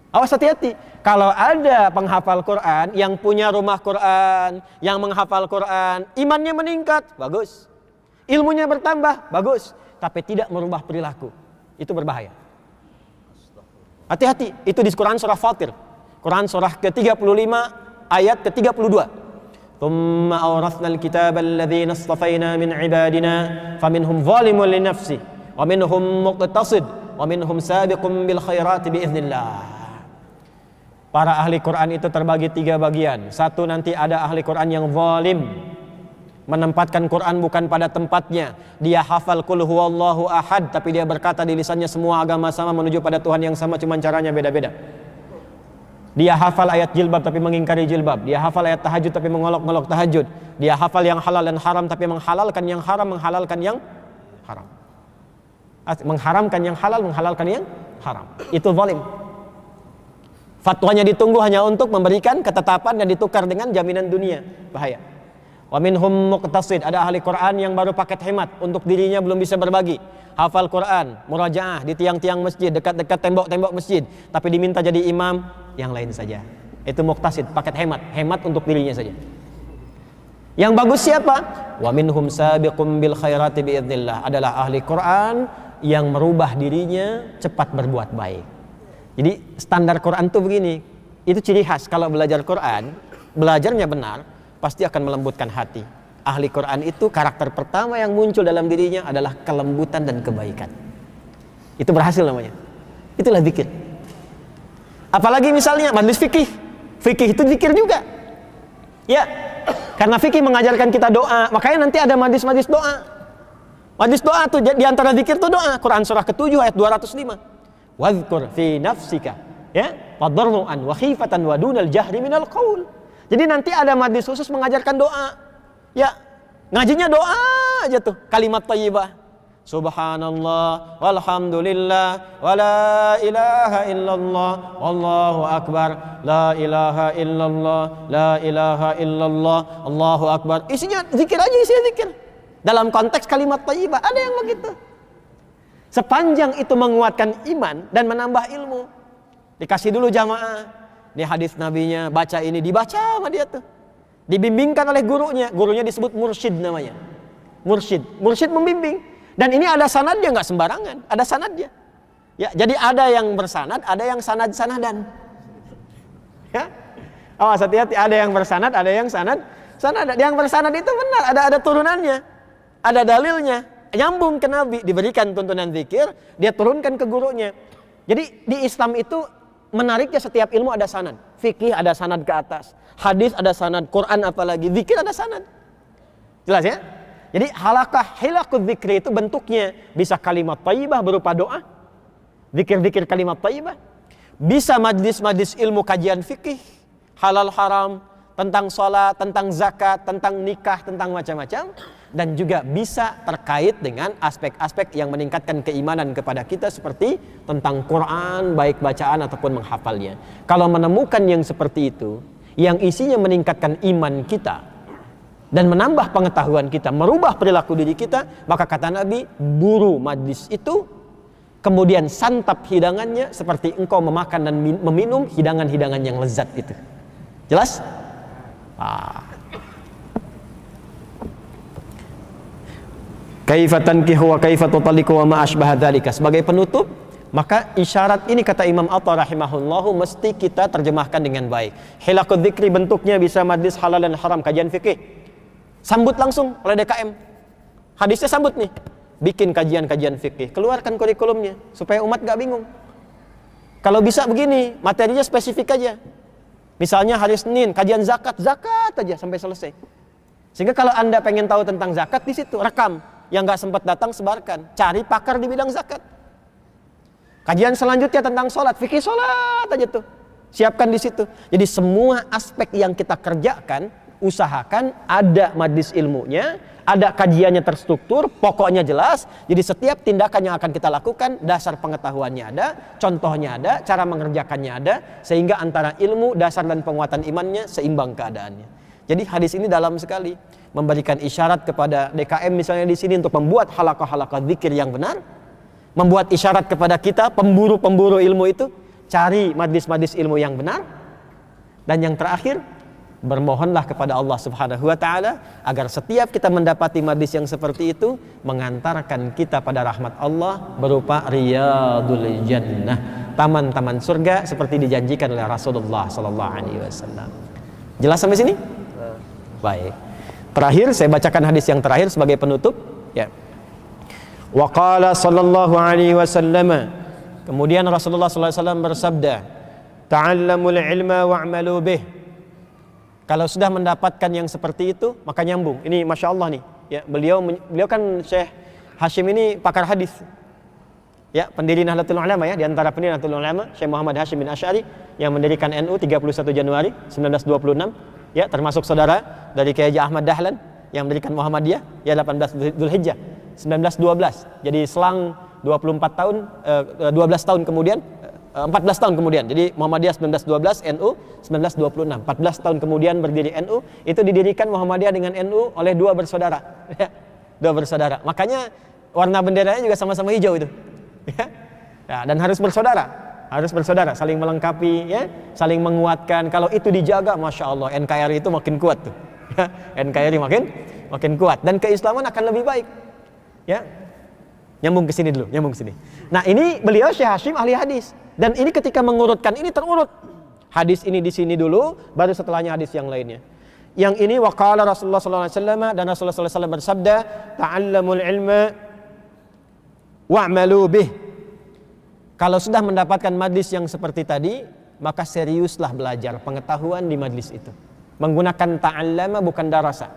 S2: Awas hati-hati. Kalau ada penghafal Quran yang punya rumah Quran, yang menghafal Quran, imannya meningkat, bagus. Ilmunya bertambah, bagus. Tapi tidak merubah perilaku. Itu berbahaya. Hati-hati. Itu di Quran surah Fatir. Quran surah ke-35 ayat ke-32. Thumma awrathnal kitaba alladhina istafayna min ibadina faminhum zalimun li nafsihi wa minhum muqtasid wa minhum sabiqun bil khairati biiznillah. Para ahli Quran itu terbagi 3 bagian. 1, nanti ada ahli Quran yang zalim, menempatkan Quran bukan pada tempatnya. Dia hafal qul huwallahu ahad, tapi dia berkata di lisannya semua agama sama, menuju pada Tuhan yang sama, cuma caranya beda-beda. Dia hafal ayat jilbab tapi mengingkari jilbab. Dia hafal ayat tahajud tapi mengolok-olok tahajud. Dia hafal yang halal dan haram tapi menghalalkan yang haram, menghalalkan yang haram. Mengharamkan yang halal, menghalalkan yang haram. Itu zalim. Fatwanya ditunggu hanya untuk memberikan ketetapan dan ditukar dengan jaminan dunia. Bahaya. Wa minhum muqtasid, ada ahli Quran yang baru paket hemat, untuk dirinya belum bisa berbagi. Hafal Quran, murajaah di tiang-tiang masjid, dekat-dekat tembok-tembok masjid, tapi diminta jadi imam, yang lain saja. Itu muqtasid, paket hemat, hemat untuk dirinya saja. Yang bagus siapa? Wa minhum sabiqum bil khairati biidznillah, adalah ahli Quran yang merubah dirinya cepat berbuat baik. Jadi standar Quran itu begini. Itu ciri khas kalau belajar Quran, belajarnya benar, pasti akan melembutkan hati. Ahli Quran itu karakter pertama yang muncul dalam dirinya adalah kelembutan dan kebaikan. Itu berhasil namanya. Itulah zikir. Apalagi misalnya majlis fikih. Fikih itu zikir juga. Ya, karena fikih mengajarkan kita doa, makanya nanti ada majlis-majlis doa. Majlis doa tuh di antara zikir tuh doa. Quran surah ke-7 ayat 205. Wadhkur fi nafsika, ya, wadarru'an wa khifatan wa dunal jahri minal qaul. Jadi nanti ada majlis khusus mengajarkan doa. Ya, ngajinya doa aja tuh, kalimat thayyibah. Subhanallah walhamdulillah wa la ilaha illallah wallahu akbar, la ilaha illallah, la ilaha illallah, Allahu akbar. Isinya zikir aja, isinya zikir. Dalam konteks kalimat thayyibah ada yang begitu. Sepanjang itu menguatkan iman dan menambah ilmu. Dikasih dulu jamaah. Ini hadis nabinya, baca ini, dibaca sama dia tuh. Dibimbingkan oleh gurunya. Gurunya disebut mursyid namanya. Mursyid membimbing. Dan ini ada sanadnya, nggak sembarangan. Ada sanadnya. Ya, jadi ada yang bersanad, ada yang sanad-sanadan. Ya. Oh, hati-hati, ada yang bersanad, ada yang sanad. Yang bersanad itu benar, ada turunannya. Ada dalilnya. Nyambung ke Nabi, diberikan tuntunan zikir, dia turunkan ke gurunya. Jadi di Islam itu menariknya, setiap ilmu ada sanad. Fikih ada sanad ke atas, hadis ada sanad, Quran apalagi, zikir ada sanad. Jelas ya? Jadi hilaqul zikri itu bentuknya bisa kalimat thayyibah berupa doa, zikir-zikir kalimat thayyibah, bisa majlis-majlis ilmu kajian fikih, halal haram, tentang sholat, tentang zakat, tentang nikah, tentang macam-macam. Dan juga bisa terkait dengan aspek-aspek yang meningkatkan keimanan kepada kita, seperti tentang Quran, baik bacaan ataupun menghafalnya. Kalau menemukan yang seperti itu, yang isinya meningkatkan iman kita dan menambah pengetahuan kita, merubah perilaku diri kita, maka kata Nabi, buru majlis itu, kemudian santap hidangannya seperti engkau memakan dan meminum hidangan-hidangan yang lezat itu. Jelas? Kaifa tankihu wa kaifa tutalliqu wa ma asbaha dzalika. Sebagai penutup, maka isyarat ini kata Imam Atha rahimahullahu mesti kita terjemahkan dengan baik. Hilaqul dzikri bentuknya bisa majlis halal dan haram, kajian fikih. Sambut langsung oleh DKM. Hadisnya sambut nih. Bikin kajian-kajian fikih, keluarkan kurikulumnya supaya umat gak bingung. Kalau bisa begini, materinya spesifik aja. Misalnya hari Senin kajian zakat aja sampai selesai. Sehingga kalau Anda pengen tahu tentang zakat, di situ rekam. Yang gak sempat datang sebarkan, cari pakar di bidang zakat. Kajian selanjutnya tentang sholat, fikih sholat aja tuh, siapkan di situ. Jadi semua aspek yang kita kerjakan, usahakan ada majlis ilmunya, ada kajiannya terstruktur, pokoknya jelas. Jadi setiap tindakan yang akan kita lakukan, dasar pengetahuannya ada, contohnya ada, cara mengerjakannya ada, sehingga antara ilmu, dasar dan penguatan imannya seimbang keadaannya. Jadi hadis ini dalam sekali, memberikan isyarat kepada DKM misalnya di sini untuk membuat halaqah-halaqah zikir yang benar, membuat isyarat kepada kita pemburu-pemburu ilmu itu, cari majlis-majlis ilmu yang benar, dan yang terakhir, bermohonlah kepada Allah Subhanahu wa taala agar setiap kita mendapati majlis yang seperti itu mengantarkan kita pada rahmat Allah berupa riyadul jannah, taman-taman surga seperti dijanjikan oleh Rasulullah sallallahu alaihi wasallam. Jelas sampai sini? Baik. Terakhir saya bacakan hadis yang terakhir sebagai penutup, ya. Wa qala sallallahu alaihi wasallam, kemudian Rasulullah sallallahu alaihi wasallam bersabda, ta'allamul ilma wa'malu bih. Kalau sudah mendapatkan yang seperti itu, maka nyambung. Ini Masya Allah nih. Ya, beliau kan Syekh Hashim ini pakar hadis. Ya, pendiri Nahdlatul Ulama ya, di antara pendiri Nahdlatul Ulama, Syekh Muhammad Hashim bin Asy'ari yang mendirikan NU 31 Januari 1926. Ya, termasuk saudara dari Kiai Ahmad Dahlan yang mendirikan Muhammadiyah ya 18 Dzulhijjah 1912. Jadi selang 24 tahun 12 tahun kemudian 14 tahun kemudian. Jadi Muhammadiyah 1912, NU 1926. 14 tahun kemudian berdiri NU, itu didirikan Muhammadiyah dengan NU oleh dua bersaudara. Dua bersaudara. Makanya warna benderanya juga sama-sama hijau itu. Ya, dan harus bersaudara, saling melengkapi, ya, saling menguatkan. Kalau itu dijaga, Masya Allah, NKRI itu makin kuat tuh. NKRI makin kuat dan keislaman akan lebih baik. Ya, nyambung ke sini dulu, nyambung ke sini. Nah, ini beliau Syekh Hashim ahli hadis. Dan ini ketika mengurutkan ini terurut. Hadis ini di sini dulu, baru setelahnya hadis yang lainnya. Yang ini waqala Rasulullah sallallahu alaihi wasallam, dan Rasulullah sallallahu alaihi wasallam bersabda, ta'allamul ilma wa'malu bih. Kalau sudah mendapatkan majlis yang seperti tadi, maka seriuslah belajar pengetahuan di majlis itu. Menggunakan ta'allama bukan darasa.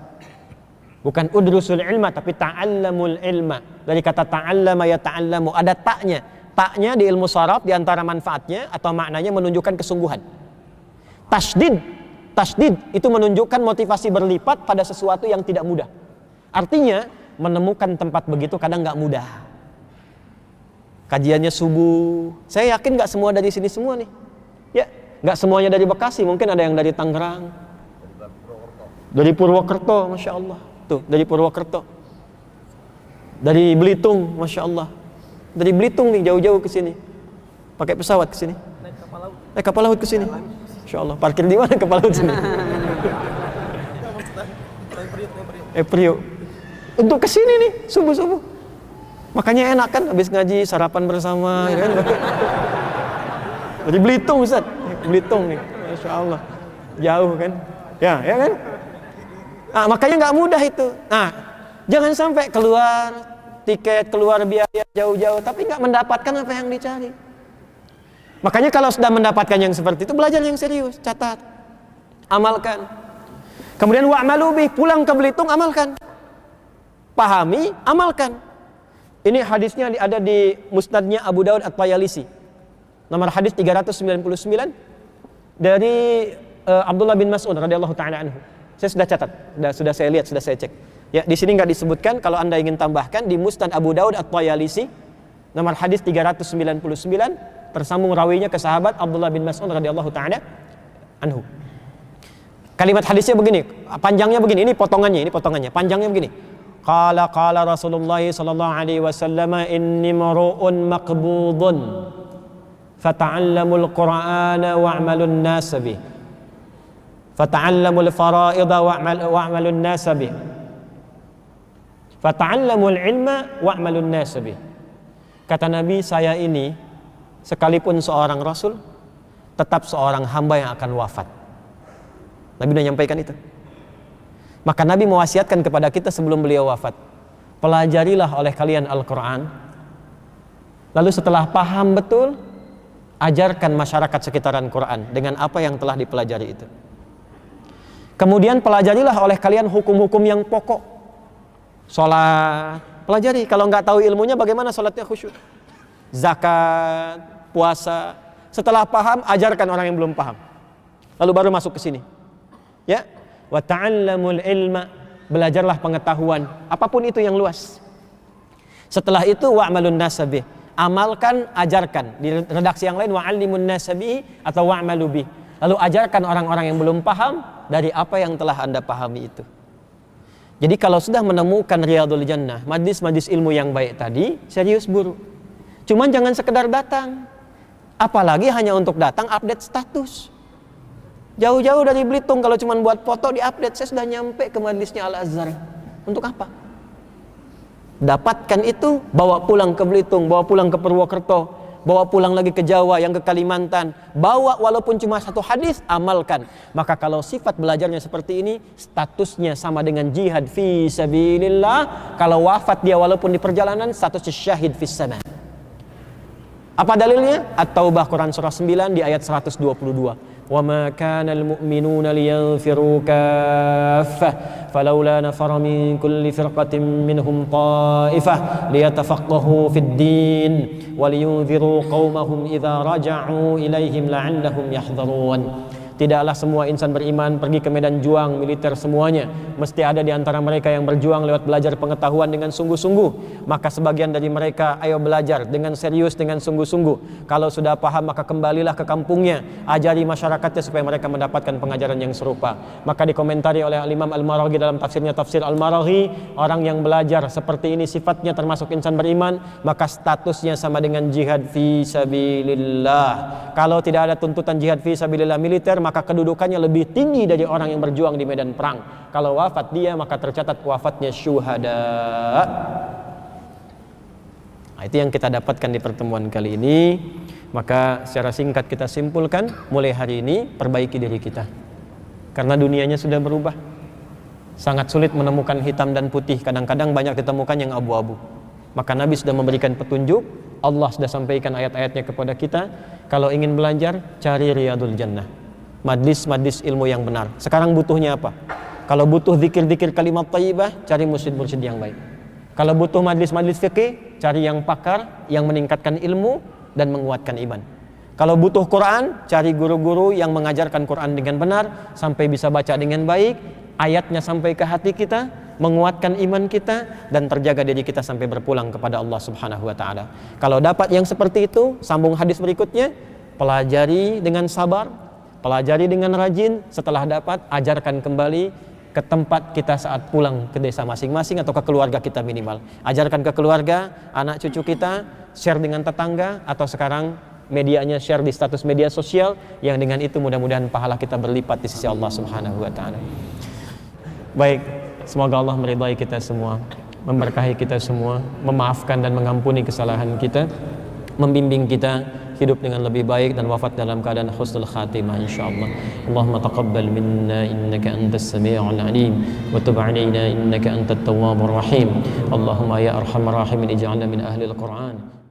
S2: Bukan udrusul ilma, tapi ta'allamul ilma. Dari kata ta'allama ya ta'allamu, ada ta'nya. Ta'nya di ilmu sharaf di antara manfaatnya atau maknanya menunjukkan kesungguhan. Tasdid itu menunjukkan motivasi berlipat pada sesuatu yang tidak mudah. Artinya menemukan tempat begitu kadang nggak mudah. Kajiannya subuh. Saya yakin nggak semua dari sini semua nih. Ya, nggak semuanya dari Bekasi, mungkin ada yang dari Tangerang, dari Purwokerto, Masya Allah. Tuh, dari Purwokerto, dari Belitung, Masya Allah. Dari Belitung nih jauh-jauh ke sini, pakai pesawat ke sini, naik kapal laut ke sini. Masya Allah, parkir di mana kapal laut sini? Priok. Untuk ke sini nih subuh-subuh. Makanya enak kan habis ngaji sarapan bersama, ya kan? Dari Belitung Ustaz, Belitung nih, Masya Allah, jauh kan? Ya kan? Nah, makanya nggak mudah itu. Nah, jangan sampai keluar tiket, keluar biaya jauh-jauh, tapi nggak mendapatkan apa yang dicari. Makanya kalau sudah mendapatkan yang seperti itu, belajar yang serius, catat, amalkan. Kemudian wa'malu bih, pulang ke Belitung, amalkan. Pahami, amalkan. Ini hadisnya ada di Musnadnya Abu Daud At-Tayalisi. Nomor hadis 399 dari Abdullah bin Mas'ud radhiyallahu taala anhu. Saya sudah catat, sudah saya lihat, sudah saya cek. Ya, di sini nggak disebutkan. Kalau Anda ingin tambahkan di Musnad Abu Daud At-Tayalisi nomor hadis 399 tersambung rawinya ke sahabat Abdullah bin Mas'ud radhiyallahu taala anhu. Kalimat hadisnya begini, panjangnya begini, ini potongannya. Panjangnya begini. Qala Rasulullah sallallahu alaihi wasallam, inni mar'un maqbudun fata'allamul Qur'ana wa'malun nas bih. Fata'allamul fara'idha wa'malun nas bih. Fata'allamul ilma wa'malun nas bih. Kata Nabi, saya ini sekalipun seorang rasul, tetap seorang hamba yang akan wafat. Nabi sudah menyampaikan itu. Maka Nabi mewasiatkan kepada kita sebelum beliau wafat, pelajarilah oleh kalian Al-Quran. Lalu setelah paham betul, ajarkan masyarakat sekitaran Quran dengan apa yang telah dipelajari itu. Kemudian pelajarilah oleh kalian hukum-hukum yang pokok. Sholat, pelajari. Kalau nggak tahu ilmunya, bagaimana sholatnya khusyuk. Zakat, puasa. Setelah paham, ajarkan orang yang belum paham. Lalu baru masuk ke sini. Ya, wa ta'allamul ilma, belajarlah pengetahuan, apapun itu yang luas. Setelah itu wa'malun nasabih, amalkan, ajarkan. Di redaksi yang lain wa'allimun nasabih atau wa'malu bih. Lalu ajarkan orang-orang yang belum paham dari apa yang telah Anda pahami itu. Jadi kalau sudah menemukan Riyadul Jannah, majlis-majlis ilmu yang baik tadi, serius buru. Cuman jangan sekedar datang. Apalagi hanya untuk datang update status. Jauh-jauh dari Belitung, kalau cuma buat foto di-update, saya sudah nyampe ke majlisnya Al-Azhar. Untuk apa? Dapatkan itu, bawa pulang ke Belitung, bawa pulang ke Purwokerto, bawa pulang lagi ke Jawa, yang ke Kalimantan. Bawa walaupun cuma satu hadis, amalkan. Maka kalau sifat belajarnya seperti ini, statusnya sama dengan jihad fi sabilillah. Kalau wafat dia walaupun di perjalanan, statusnya syahid fis sama. Apa dalilnya? At-Taubah Quran surah 9 di ayat 122. وَمَا كَانَ الْمُؤْمِنُونَ لِيَنْفِرُوا كَافَّةً فَلَوْلَا نَفَرَ مِنْ كُلِّ فِرْقَةٍ مِنْهُمْ طَائِفَةٌ لِيَتَفَقَّهُوا فِي الدِّينِ وَلِيُنْذِرُوا قَوْمَهُمْ إِذَا رَجَعُوا إِلَيْهِمْ لَعَلَّهُمْ يَحْذَرُونَ. Tidaklah semua insan beriman pergi ke medan juang militer semuanya. Mesti ada di antara mereka yang berjuang lewat belajar pengetahuan dengan sungguh-sungguh. Maka sebagian dari mereka, ayo belajar dengan serius, dengan sungguh-sungguh. Kalau sudah paham, maka kembalilah ke kampungnya. Ajari masyarakatnya supaya mereka mendapatkan pengajaran yang serupa. Maka dikomentari oleh Imam Al-Maraghi dalam tafsirnya, Tafsir Al-Maraghi, orang yang belajar seperti ini sifatnya termasuk insan beriman, maka statusnya sama dengan jihad fi sabilillah. Kalau tidak ada tuntutan jihad fi sabilillah militer, maka kedudukannya lebih tinggi dari orang yang berjuang di medan perang. Kalau wafat dia, maka tercatat wafatnya syuhada. Nah, itu yang kita dapatkan di pertemuan kali ini. Maka secara singkat kita simpulkan, mulai hari ini perbaiki diri kita. Karena dunianya sudah berubah. Sangat sulit menemukan hitam dan putih. Kadang-kadang banyak ditemukan yang abu-abu. Maka Nabi sudah memberikan petunjuk. Allah sudah sampaikan ayat-ayatnya kepada kita. Kalau ingin belajar, cari Riyadul Jannah, majlis-majlis ilmu yang benar. Sekarang butuhnya apa? Kalau butuh zikir-zikir kalimat thayyibah, cari mursyid-mursyid yang baik. Kalau butuh majlis-majlis fikih, cari yang pakar, yang meningkatkan ilmu dan menguatkan iman. Kalau butuh Quran, cari guru-guru yang mengajarkan Quran dengan benar sampai bisa baca dengan baik, ayatnya sampai ke hati kita, menguatkan iman kita dan terjaga diri kita sampai berpulang kepada Allah Subhanahu wa taala. Kalau dapat yang seperti itu, sambung hadis berikutnya, pelajari dengan sabar, pelajari dengan rajin. Setelah dapat, ajarkan kembali ke tempat kita saat pulang ke desa masing-masing atau ke keluarga kita minimal. Ajarkan ke keluarga, anak cucu kita, share dengan tetangga, atau sekarang medianya share di status media sosial, yang dengan itu mudah-mudahan pahala kita berlipat di sisi Allah Subhanahu wa taala. Baik, semoga Allah meridai kita semua, memberkahi kita semua, memaafkan dan mengampuni kesalahan kita, membimbing kita hidup dengan lebih baik dan wafat dalam keadaan husnul khatimah insyaallah. Allahumma taqabbal minna innaka antas sami'ul alim wa tub 'alaina innaka antat tawwabur rahim. Allahumma ya arhamar rahimin ij'alna min ahli al-Qur'an.